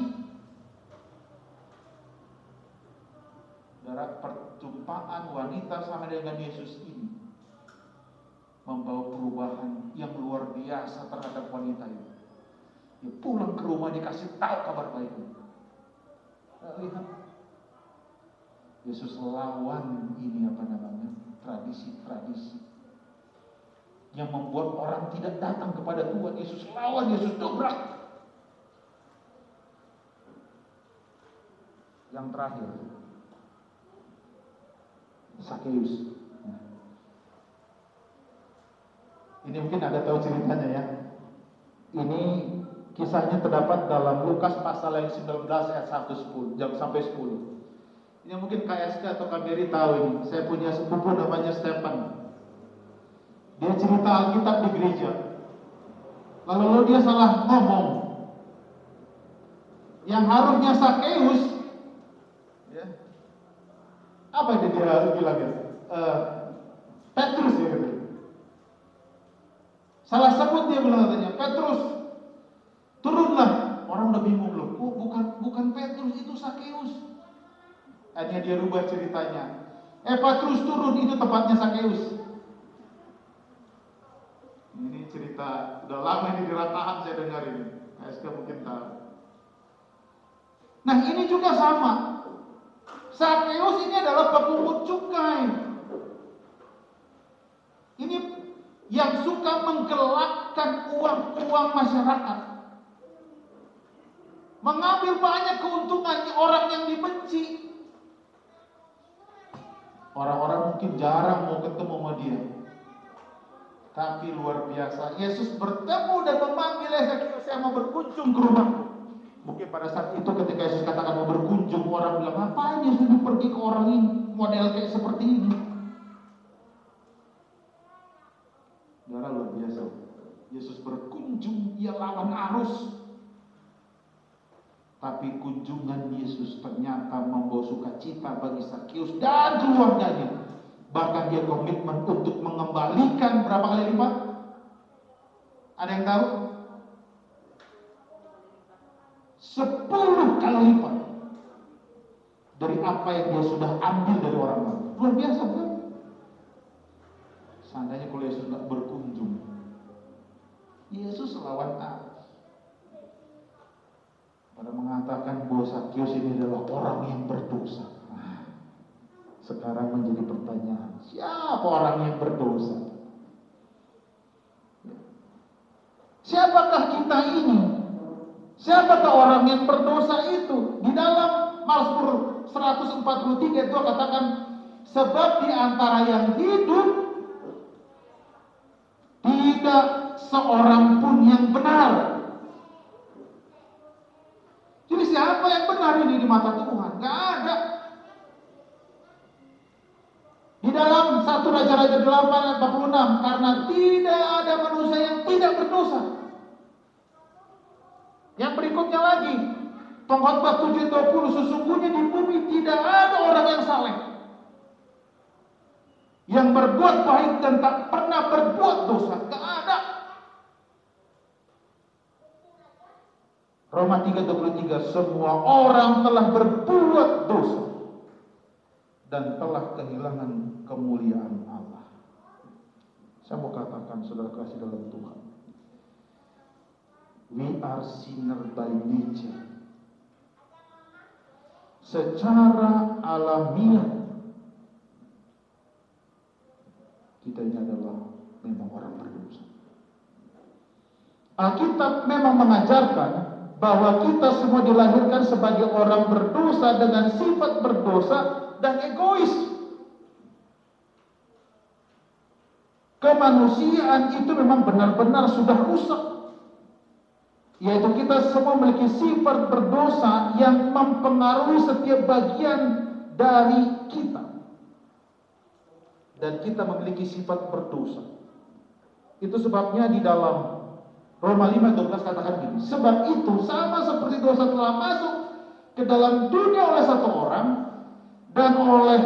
Dari perjumpaan wanita sama dengan Yesus ini membawa perubahan yang luar biasa terhadap wanita ini. Dia pulang ke rumah dikasih tahu kabar baiknya. Lihat, Yesus lawan ini tradisi-tradisi yang membuat orang tidak datang kepada Tuhan. Yesus lawan, Yesus dobrak. Yang terakhir, Sakeus. Ini mungkin ada tahu ceritanya ya. Ini kisahnya terdapat dalam Lukas pasal yang 19 ayat 1 sampai 10. Ini mungkin KSK atau KBRI tahu ini. Saya punya sepupu namanya Stefan. Dia cerita Alkitab di gereja. Lalu dia salah ngomong. Yang harusnya Sakeus, ya, apa itu dia bilang ya? Petrus ya gitu. Salah sebut dia bilang katanya, Petrus, turunlah. Orang udah bingung loh. Oh, bukan Petrus, itu Sakeus. Hanya dia rubah ceritanya. Petrus turun, itu tempatnya Sakeus. Ini cerita udah lama ini di Ratahan saya dengar ini. SK mungkin tahu. Nah ini juga sama. Sakeus ini adalah pemungut cukai. Ini yang suka menggelapkan uang masyarakat. Mengambil banyak keuntungan orang yang dibenci. Orang-orang mungkin jarang mau ketemu sama dia. Tapi luar biasa, Yesus bertemu dan memanggil Sakeus, saya mau berkunjung ke rumahku. Mungkin pada saat itu ketika Yesus katakan mau berkunjung, orang bilang, ngapain Yesus pergi ke orang ini, model kayak seperti ini. Saudara, luar biasa. Yesus berkunjung, ia lawan arus. Tapi kunjungan Yesus ternyata membawa sukacita bagi Sakeus dan keluarganya. Bahkan dia komitmen untuk mengembalikan berapa kali lipat? Ada yang tahu? 10 kali lipat dari apa yang dia sudah ambil dari orang lain. Luar biasa bukan? Seandainya kalau Yesus tidak berkunjung, Yesus lawan arus. Pada mengatakan bahwa Sakeus ini adalah orang yang berdosa. Sekarang menjadi pertanyaan, siapa orang yang berdosa? Siapakah kita ini? Siapakah orang yang berdosa itu? Di dalam Mazmur 143 itu katakan, sebab di antara yang hidup tidak seorang pun yang benar. Jadi siapa yang benar ini di mata Tuhan? Gak ada. Di dalam 1 Raja-Raja 8 ayat 46, karena tidak ada manusia yang tidak berdosa. Yang berikutnya lagi, Pengkhotbah 7:20, sesungguhnya di bumi tidak ada orang yang saleh, yang berbuat baik dan tak pernah berbuat dosa. Gak ada. Roma 3:23, semua orang telah berbuat dosa dan telah kehilangan kemuliaan Allah. Saya mau katakan, saudara kasih dalam Tuhan, We are sinner by nature. Secara alamiah kita ini adalah memang orang berdosa. Alkitab memang mengajarkan bahwa kita semua dilahirkan sebagai orang berdosa dengan sifat berdosa dan egois. Kemanusiaan itu memang benar-benar sudah rusak. Yaitu kita semua memiliki sifat berdosa yang mempengaruhi setiap bagian dari kita. Dan kita memiliki sifat berdosa. Itu sebabnya di dalam Roma 5:12 katakan gini, sebab itu sama seperti dosa telah masuk ke dalam dunia oleh satu orang, dan oleh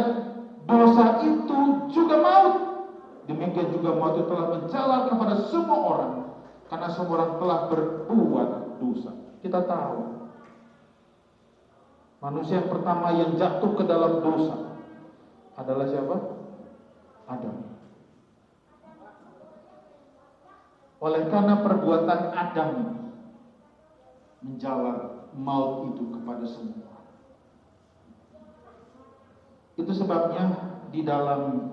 dosa itu juga maut. Demikian juga maut itu telah menjalar kepada semua orang, karena semua orang telah berbuat dosa. Kita tahu manusia yang pertama yang jatuh ke dalam dosa adalah siapa? Adam. Oleh karena perbuatan Adam menjalar maut itu kepada semua. Itu sebabnya di dalam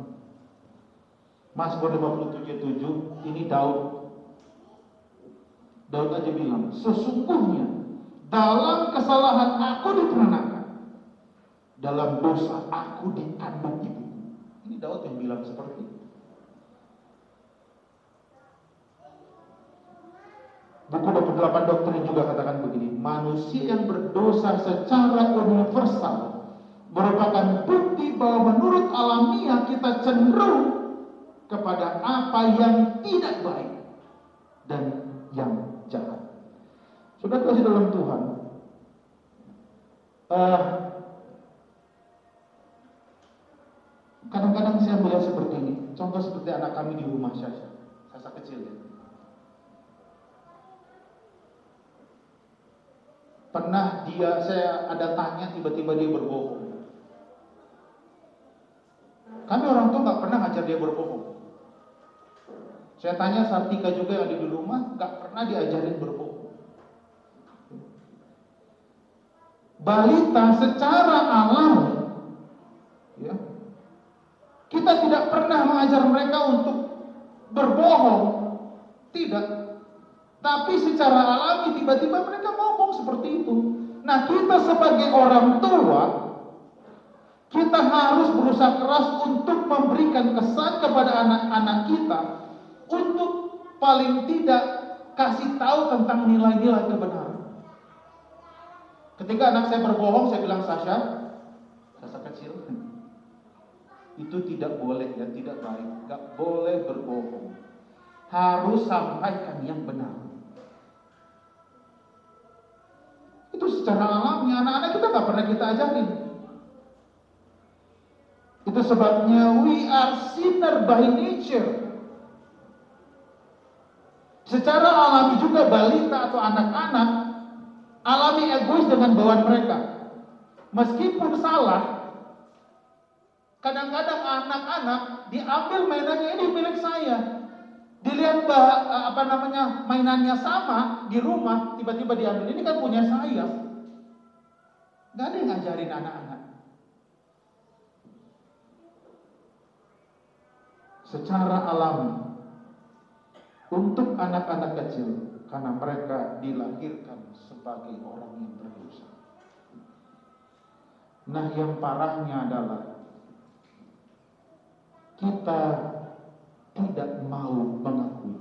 Mazmur 57:7 ini Daud aja bilang, sesungguhnya dalam kesalahan aku diperanakan, dalam dosa aku dikandung ibuku. Ini Daud yang bilang seperti itu. Buku 28 Doktrin juga katakan begini, manusia yang berdosa secara universal merupakan bukti bahwa menurut alamiah kita cenderung kepada apa yang tidak baik dan yang jahat. Sudah kasih dalam Tuhan, kadang-kadang saya melihat seperti ini. Contoh seperti anak kami di rumah Sasa kecil ya. Pernah saya ada tanya, tiba-tiba dia berbohong. Kami orang tua nggak pernah ngajar dia berbohong. Saya tanya Sartika juga yang ada di rumah, nggak pernah diajarin berbohong. Balita secara alami, ya, kita tidak pernah mengajar mereka untuk berbohong, tidak. Tapi secara alami tiba-tiba mereka ngomong seperti itu. Nah, kita sebagai orang tua, kita harus berusaha keras untuk memberikan kesan kepada anak-anak kita, untuk paling tidak kasih tahu tentang nilai-nilai kebenaran. Ketika anak saya berbohong, saya bilang, Sasa kecil, itu tidak boleh ya, tidak baik, nggak boleh berbohong. Harus sampaikan yang benar. Itu secara alami, anak-anak kita nggak pernah kita ajarin. Itu sebabnya we are sinner by nature. Secara alami juga balita atau anak-anak alami egois dengan bawaan mereka. Meskipun salah, kadang-kadang anak-anak diambil mainannya, ini milik saya. Dilihat mainannya sama di rumah, tiba-tiba diambil, ini kan punya saya. Gak ada yang ngajarin anak-anak. Secara alami, untuk anak-anak kecil, karena mereka dilahirkan sebagai orang yang berdosa. Nah, yang parahnya adalah kita tidak mau mengakui.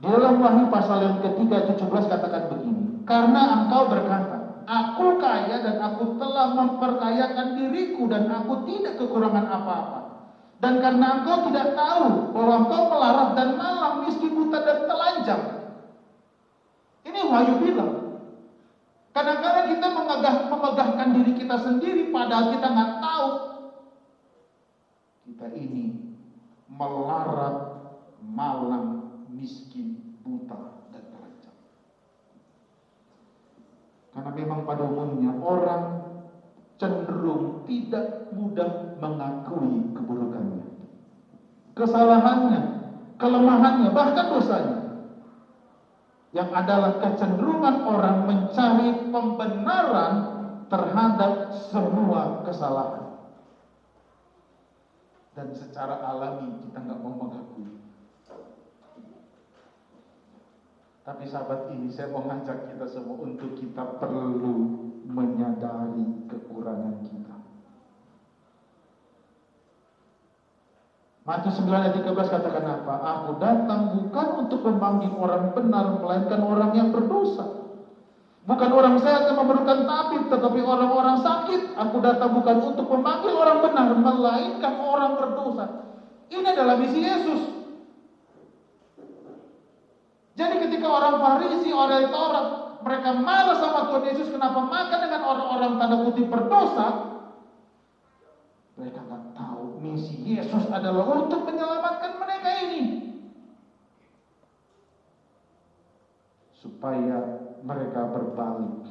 Di dalam Wahyu pasal yang ketiga 17 katakan begini, karena engkau berkata, aku kaya dan aku telah memperkayakan diriku dan aku tidak kekurangan apa-apa. Dan karena engkau tidak tahu bahwa engkau melarat dan malang, miskin, buta dan telanjang. Ini Wahyu bilang. Kadang-kadang kita memegahkan diri kita sendiri padahal kita nggak tahu kita ini melarat, malang, miskin, buta, dan telanjang. Karena memang pada umumnya orang cenderung tidak mudah mengakui keburukannya, kesalahannya, kelemahannya, bahkan dosanya, yang adalah kecenderungan orang mencari pembenaran terhadap semua kesalahan. Dan secara alami kita nggak mau mengakui. Tapi sahabat ini saya mau ngajak kita semua untuk kita perlu menyadari kekurangan kita. Matius 9 ayat 13 katakan apa? Aku datang bukan untuk memanggil orang benar, melainkan orang yang berdosa. Bukan orang sehat yang memerlukan tabib, tetapi orang-orang sakit. Aku datang bukan untuk memanggil orang benar, melainkan orang berdosa. Ini adalah misi Yesus. Jadi ketika orang Farisi, orang Taurat, mereka marah sama Tuhan Yesus kenapa makan dengan orang-orang tanda kutip berdosa, mereka nggak tahu misi Yesus adalah untuk menyelamatkan mereka ini, supaya mereka berbalik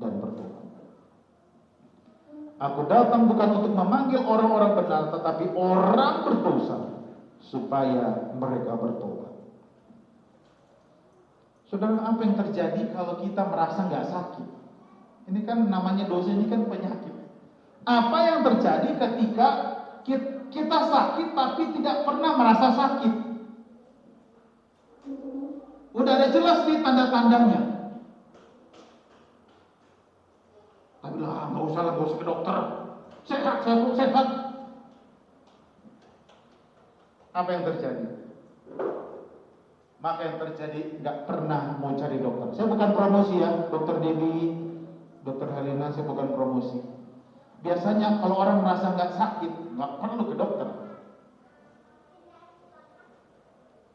dan bertobat. Aku datang bukan untuk memanggil orang-orang benar, tetapi orang berdosa, supaya mereka bertobat. Saudara, apa yang terjadi kalau kita merasa nggak sakit? Ini kan namanya dosa, ini kan penyakit. Apa yang terjadi ketika kita sakit tapi tidak pernah merasa sakit? Udah ada jelas nih tanda-tandanya. Tapi lah, nggak usah ke dokter. Sehat. Apa yang terjadi? Maka yang terjadi nggak pernah mau cari dokter. Saya bukan promosi ya, Dokter Dewi, Dokter Helena, saya bukan promosi. Biasanya kalau orang merasa nggak sakit, nggak perlu ke dokter.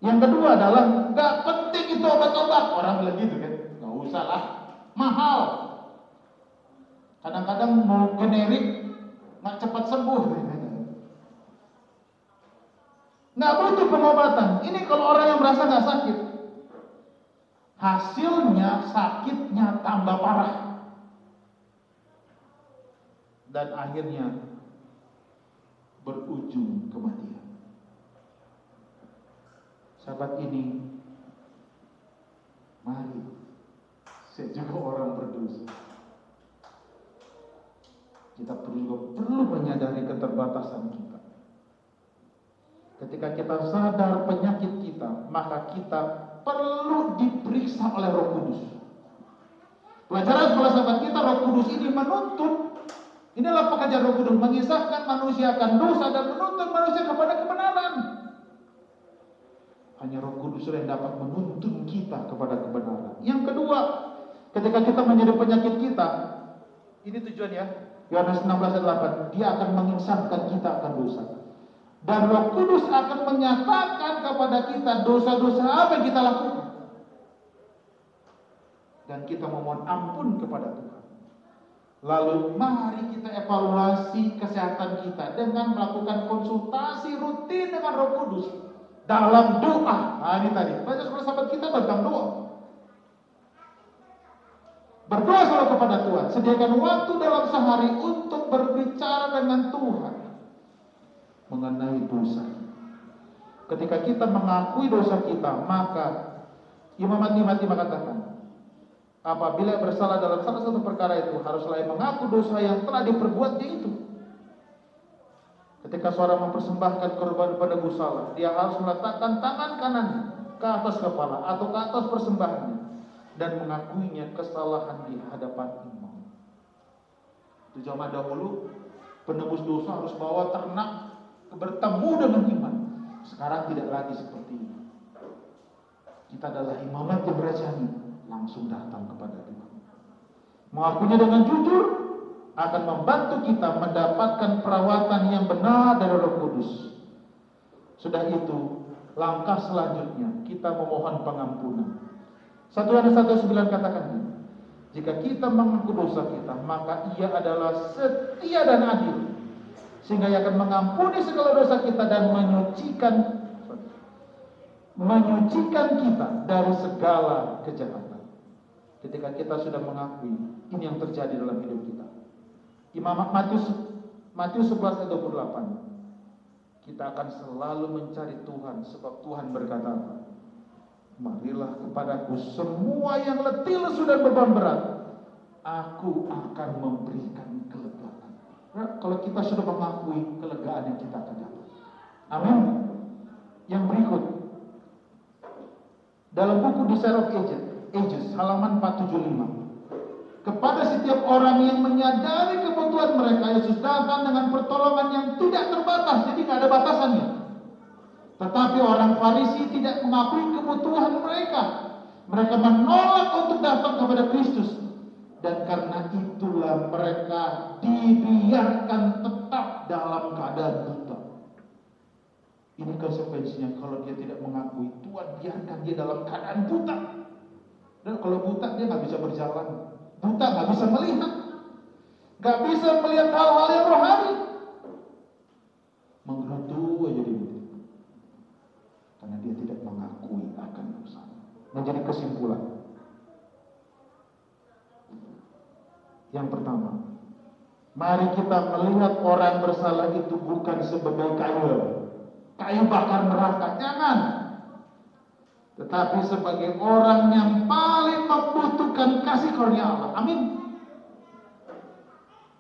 Yang kedua adalah nggak penting itu obat-obat. Orang bilang gitu kan, nggak usah lah, mahal. Kadang-kadang mau generik nggak cepat sembuh. Nggak butuh pengobatan. Ini kalau orang yang merasa nggak sakit, hasilnya sakitnya tambah parah, dan akhirnya berujung kematian. Sahabat ini, mari, saya juga orang berdosa. Kita perlu menyadari keterbatasan kita. Ketika kita sadar penyakit kita, maka kita perlu diperiksa oleh Roh Kudus. Pelajaran sekolah sahabat kita, Roh Kudus ini menuntut. Inilah pekerjaan Roh Kudus, mengisahkan manusia akan dosa dan menuntut manusia kepada kebenaran. Hanya Roh Kudus yang dapat menuntun kita kepada kebenaran. Yang kedua, ketika kita menjadi penyakit kita, ini tujuannya, Yohanes 16 ayat 8, dia akan mengisahkan kita akan dosa. Dan Roh Kudus akan menyatakan kepada kita dosa-dosa apa yang kita lakukan. Dan kita memohon ampun kepada Tuhan. Lalu mari kita evaluasi kesehatan kita dengan melakukan konsultasi rutin dengan Roh Kudus dalam doa. Nah, ini tadi banyak sahabat kita tentang doa. Berdoa selalu kepada Tuhan. Sediakan waktu dalam sehari untuk berbicara dengan Tuhan mengenai dosa. Ketika kita mengakui dosa kita, maka Imam Mati mengatakan, apabila bersalah dalam salah satu perkara itu, haruslah mengaku dosa yang telah diperbuatnya itu. Ketika seorang mempersembahkan korban penebus salah, dia harus meletakkan tangan kanannya ke atas kepala atau ke atas persembahannya dan mengakuinya kesalahan di hadapan imam. Di zaman dahulu, penebus dosa harus bawa ternak bertemu dengan imam. Sekarang tidak lagi seperti itu. Kita adalah imamat yang berjani, langsung datang kepada Tuhan. Mengakuinya dengan jujur akan membantu kita mendapatkan perawatan yang benar dari Roh Kudus. Sudah itu, langkah selanjutnya kita memohon pengampunan. 1 Yohanes 1:9 katakan, jika kita mengaku dosa kita, maka Ia adalah setia dan adil, sehingga Ia akan mengampuni segala dosa kita dan menyucikan kita dari segala kejahatan. Ketika kita sudah mengakui, ini yang terjadi dalam hidup kita. Imam Matius 11 ayat 28. kita akan selalu mencari Tuhan, sebab Tuhan berkata, marilah kepadaku semua yang letih lesu dan beban berat, aku akan memberikan kelegaan. Nah, kalau kita sudah mengakui kelegaan yang kita akan dapat. Amin. Yang berikut, dalam buku Desire of Ages, halaman 475. Kepada setiap orang yang menyadari kebutuhan mereka, Yesus datang dengan pertolongan yang tidak terbatas, jadi tidak ada batasannya. Tetapi orang Farisi tidak mengakui kebutuhan mereka. Mereka menolak untuk datang kepada Kristus. Dan karena itulah mereka dibiarkan tetap dalam keadaan buta. Ini konsekuensinya kalau dia tidak mengakui, Tuhan biarkan dia dalam keadaan buta. Dan kalau buta dia nggak bisa berjalan. Buta nggak bisa melihat, nggak bisa melihat hal-hal yang rohani, menggerutu aja di buta, karena dia tidak mengakui akan dosanya. Menjadi kesimpulan, yang pertama, mari kita melihat orang bersalah itu bukan sebagai kayu bakar neraka, jangan. Tetapi sebagai orang yang paling membutuhkan kasih karunia Allah. Amin.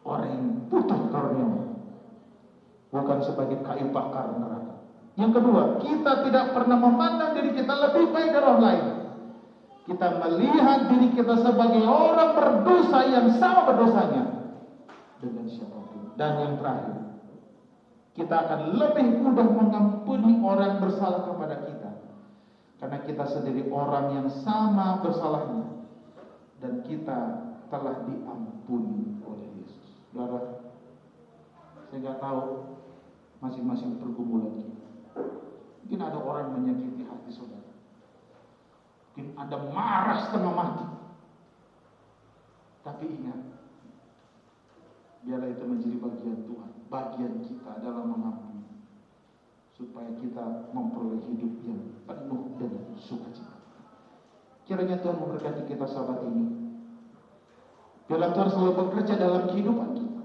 Orang yang butuh karunia Allah, bukan sebagai kayu bakar neraka. Yang kedua, kita tidak pernah memandang diri kita lebih baik dari orang lain. Kita melihat diri kita sebagai orang berdosa yang sama berdosanya dengan siapapun. Dan yang terakhir, kita akan lebih mudah mengampuni orang bersalah kepada kita, karena kita sendiri orang yang sama bersalahnya, dan kita telah diampuni oleh Yesus. Saudara, saya nggak tahu masing-masing pergumulan kita. Mungkin ada orang menyakiti hati saudara. Mungkin ada marah setengah mati. Tapi ingat, biarlah itu menjadi bagian Tuhan. Bagian kita dalam mengampuni, supaya kita memperoleh hidup yang penuh dengan sukacita. Kiranya Tuhan memberkati kita sahabat ini. Biarlah Tuhan selalu bekerja dalam kehidupan kita.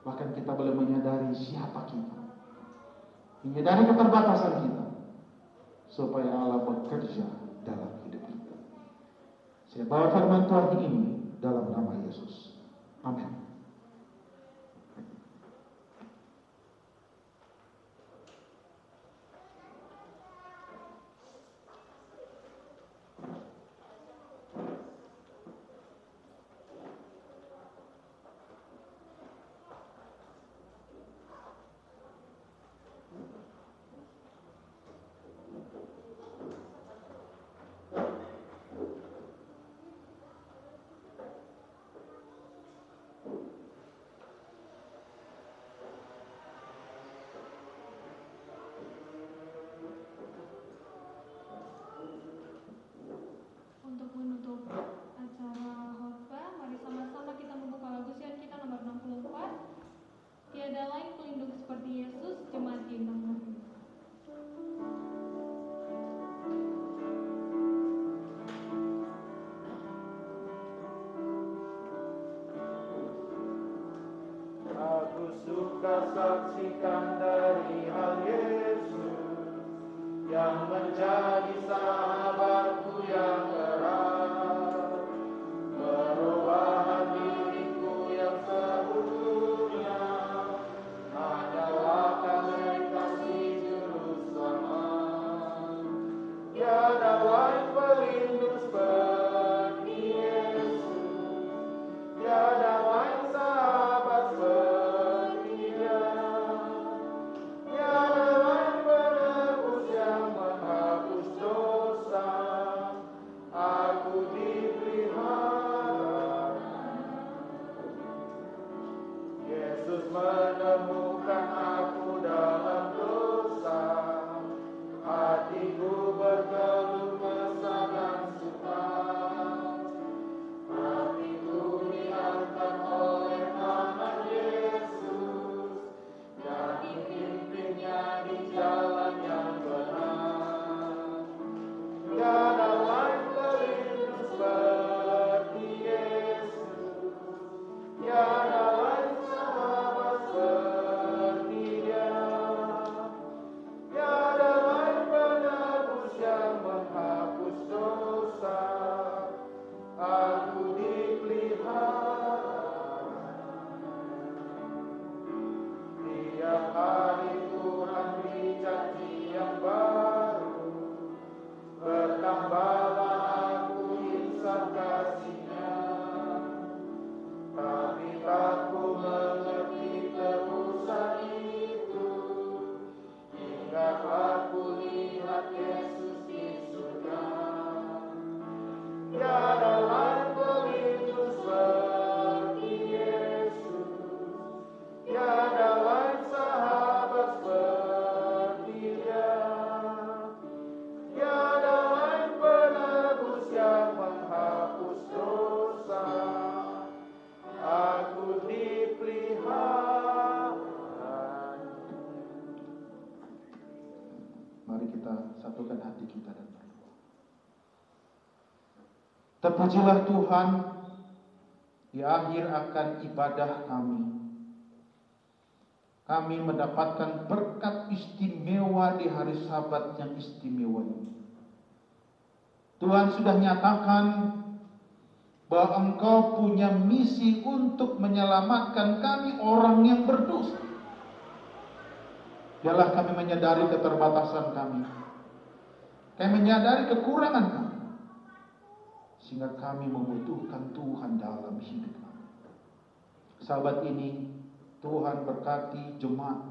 Bahkan kita boleh menyadari siapa kita, menyadari keterbatasan kita, supaya Allah bekerja dalam hidup kita. Saya bawa firman Tuhan ini dalam nama Yesus. Amin. Untuk menutup acara khotbah, mari sama-sama kita membuka lagu sian kita nomor 64. Tiada lain pelindung seperti Yesus, jemaat diundang. Aku suka saksikan dari hal Yesus yang menjadi sahabatku yang erat, perubahan diriku yang sebelumnya adalah kasih juru selamat. Tiada lain pelindung seperti Yesus, tiada lain sahabat seperti Dia. Mari kita satukan hati kita dan berdoa. Terpujilah Tuhan di akhir akan ibadah kami. Kami mendapatkan berkat istimewa di hari Sabat yang istimewa ini. Tuhan sudah nyatakan bahwa Engkau punya misi untuk menyelamatkan kami orang yang berdosa. Biarlah kami menyadari keterbatasan kami. Kami menyadari kekurangan kami. Sehingga kami membutuhkan Tuhan dalam hidup kami. Sabat ini Tuhan berkati jemaat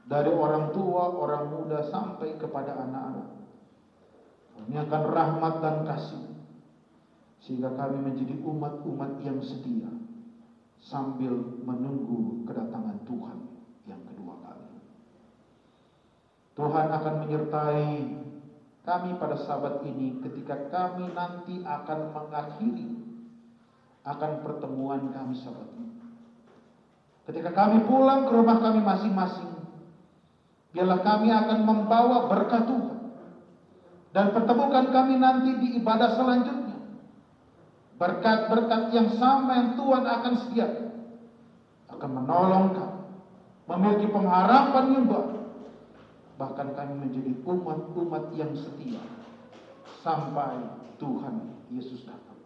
dari orang tua, orang muda sampai kepada anak-anak. Kurniakan rahmat dan kasih sehingga kami menjadi umat-umat yang setia sambil menunggu kedatangan Tuhan yang kedua kali. Tuhan akan menyertai kami pada Sabat ini ketika kami nanti akan mengakhiri akan pertemuan kami Sabat ini. Ketika kami pulang ke rumah kami masing-masing, biarlah kami akan membawa berkat Tuhan dan pertemukan kami nanti di ibadah selanjutnya. Berkat-berkat yang sama yang Tuhan akan sediakan akan menolong kami memiliki pengharapan yang baru. Bahkan kami menjadi umat-umat yang setia sampai Tuhan Yesus datang.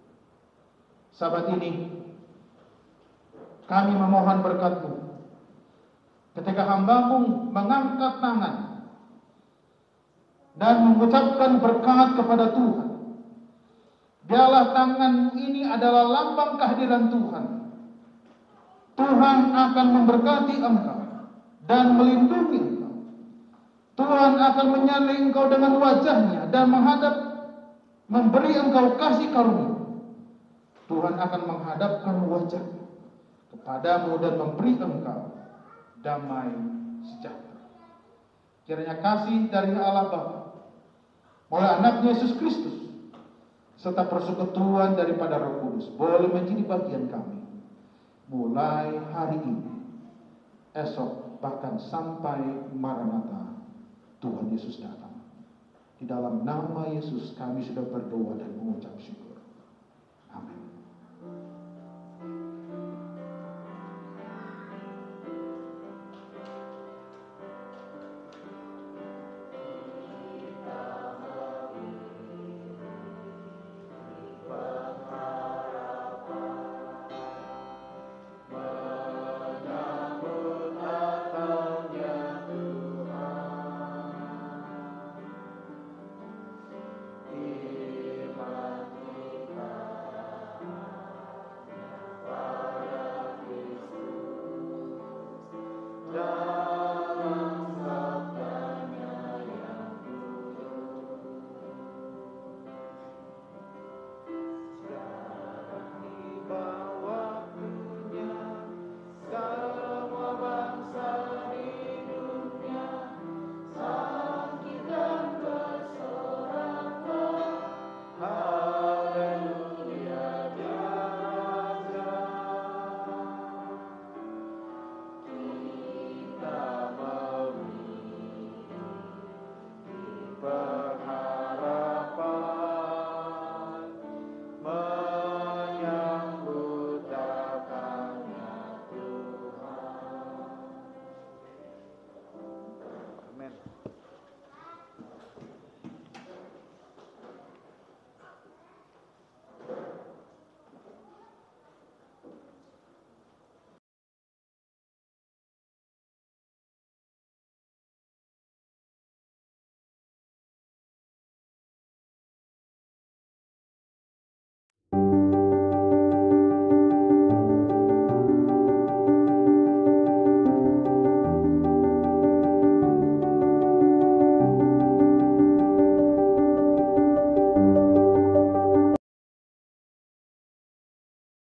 Sabat ini kami memohon berkat-Mu. Ketika hamba-Mu mengangkat tangan dan mengucapkan berkat kepada Tuhan, biarlah tangan ini adalah lambang kehadiran Tuhan. Tuhan akan memberkati engkau dan melindungi engkau. Tuhan akan menyalin engkau dengan wajahnya dan memberi engkau kasih karunia. Tuhan akan menghadapkan wajahnya kepadamu dan memberi engkau damai sejahtera. Kiranya kasih dari Allah Bapa oleh anaknya Yesus Kristus serta persekutuan daripada Roh Kudus boleh menjadi bagian kami mulai hari ini, esok, bahkan sampai Maranatha Tuhan Yesus datang. Di dalam nama Yesus kami sudah berdoa dan mengucap syukur.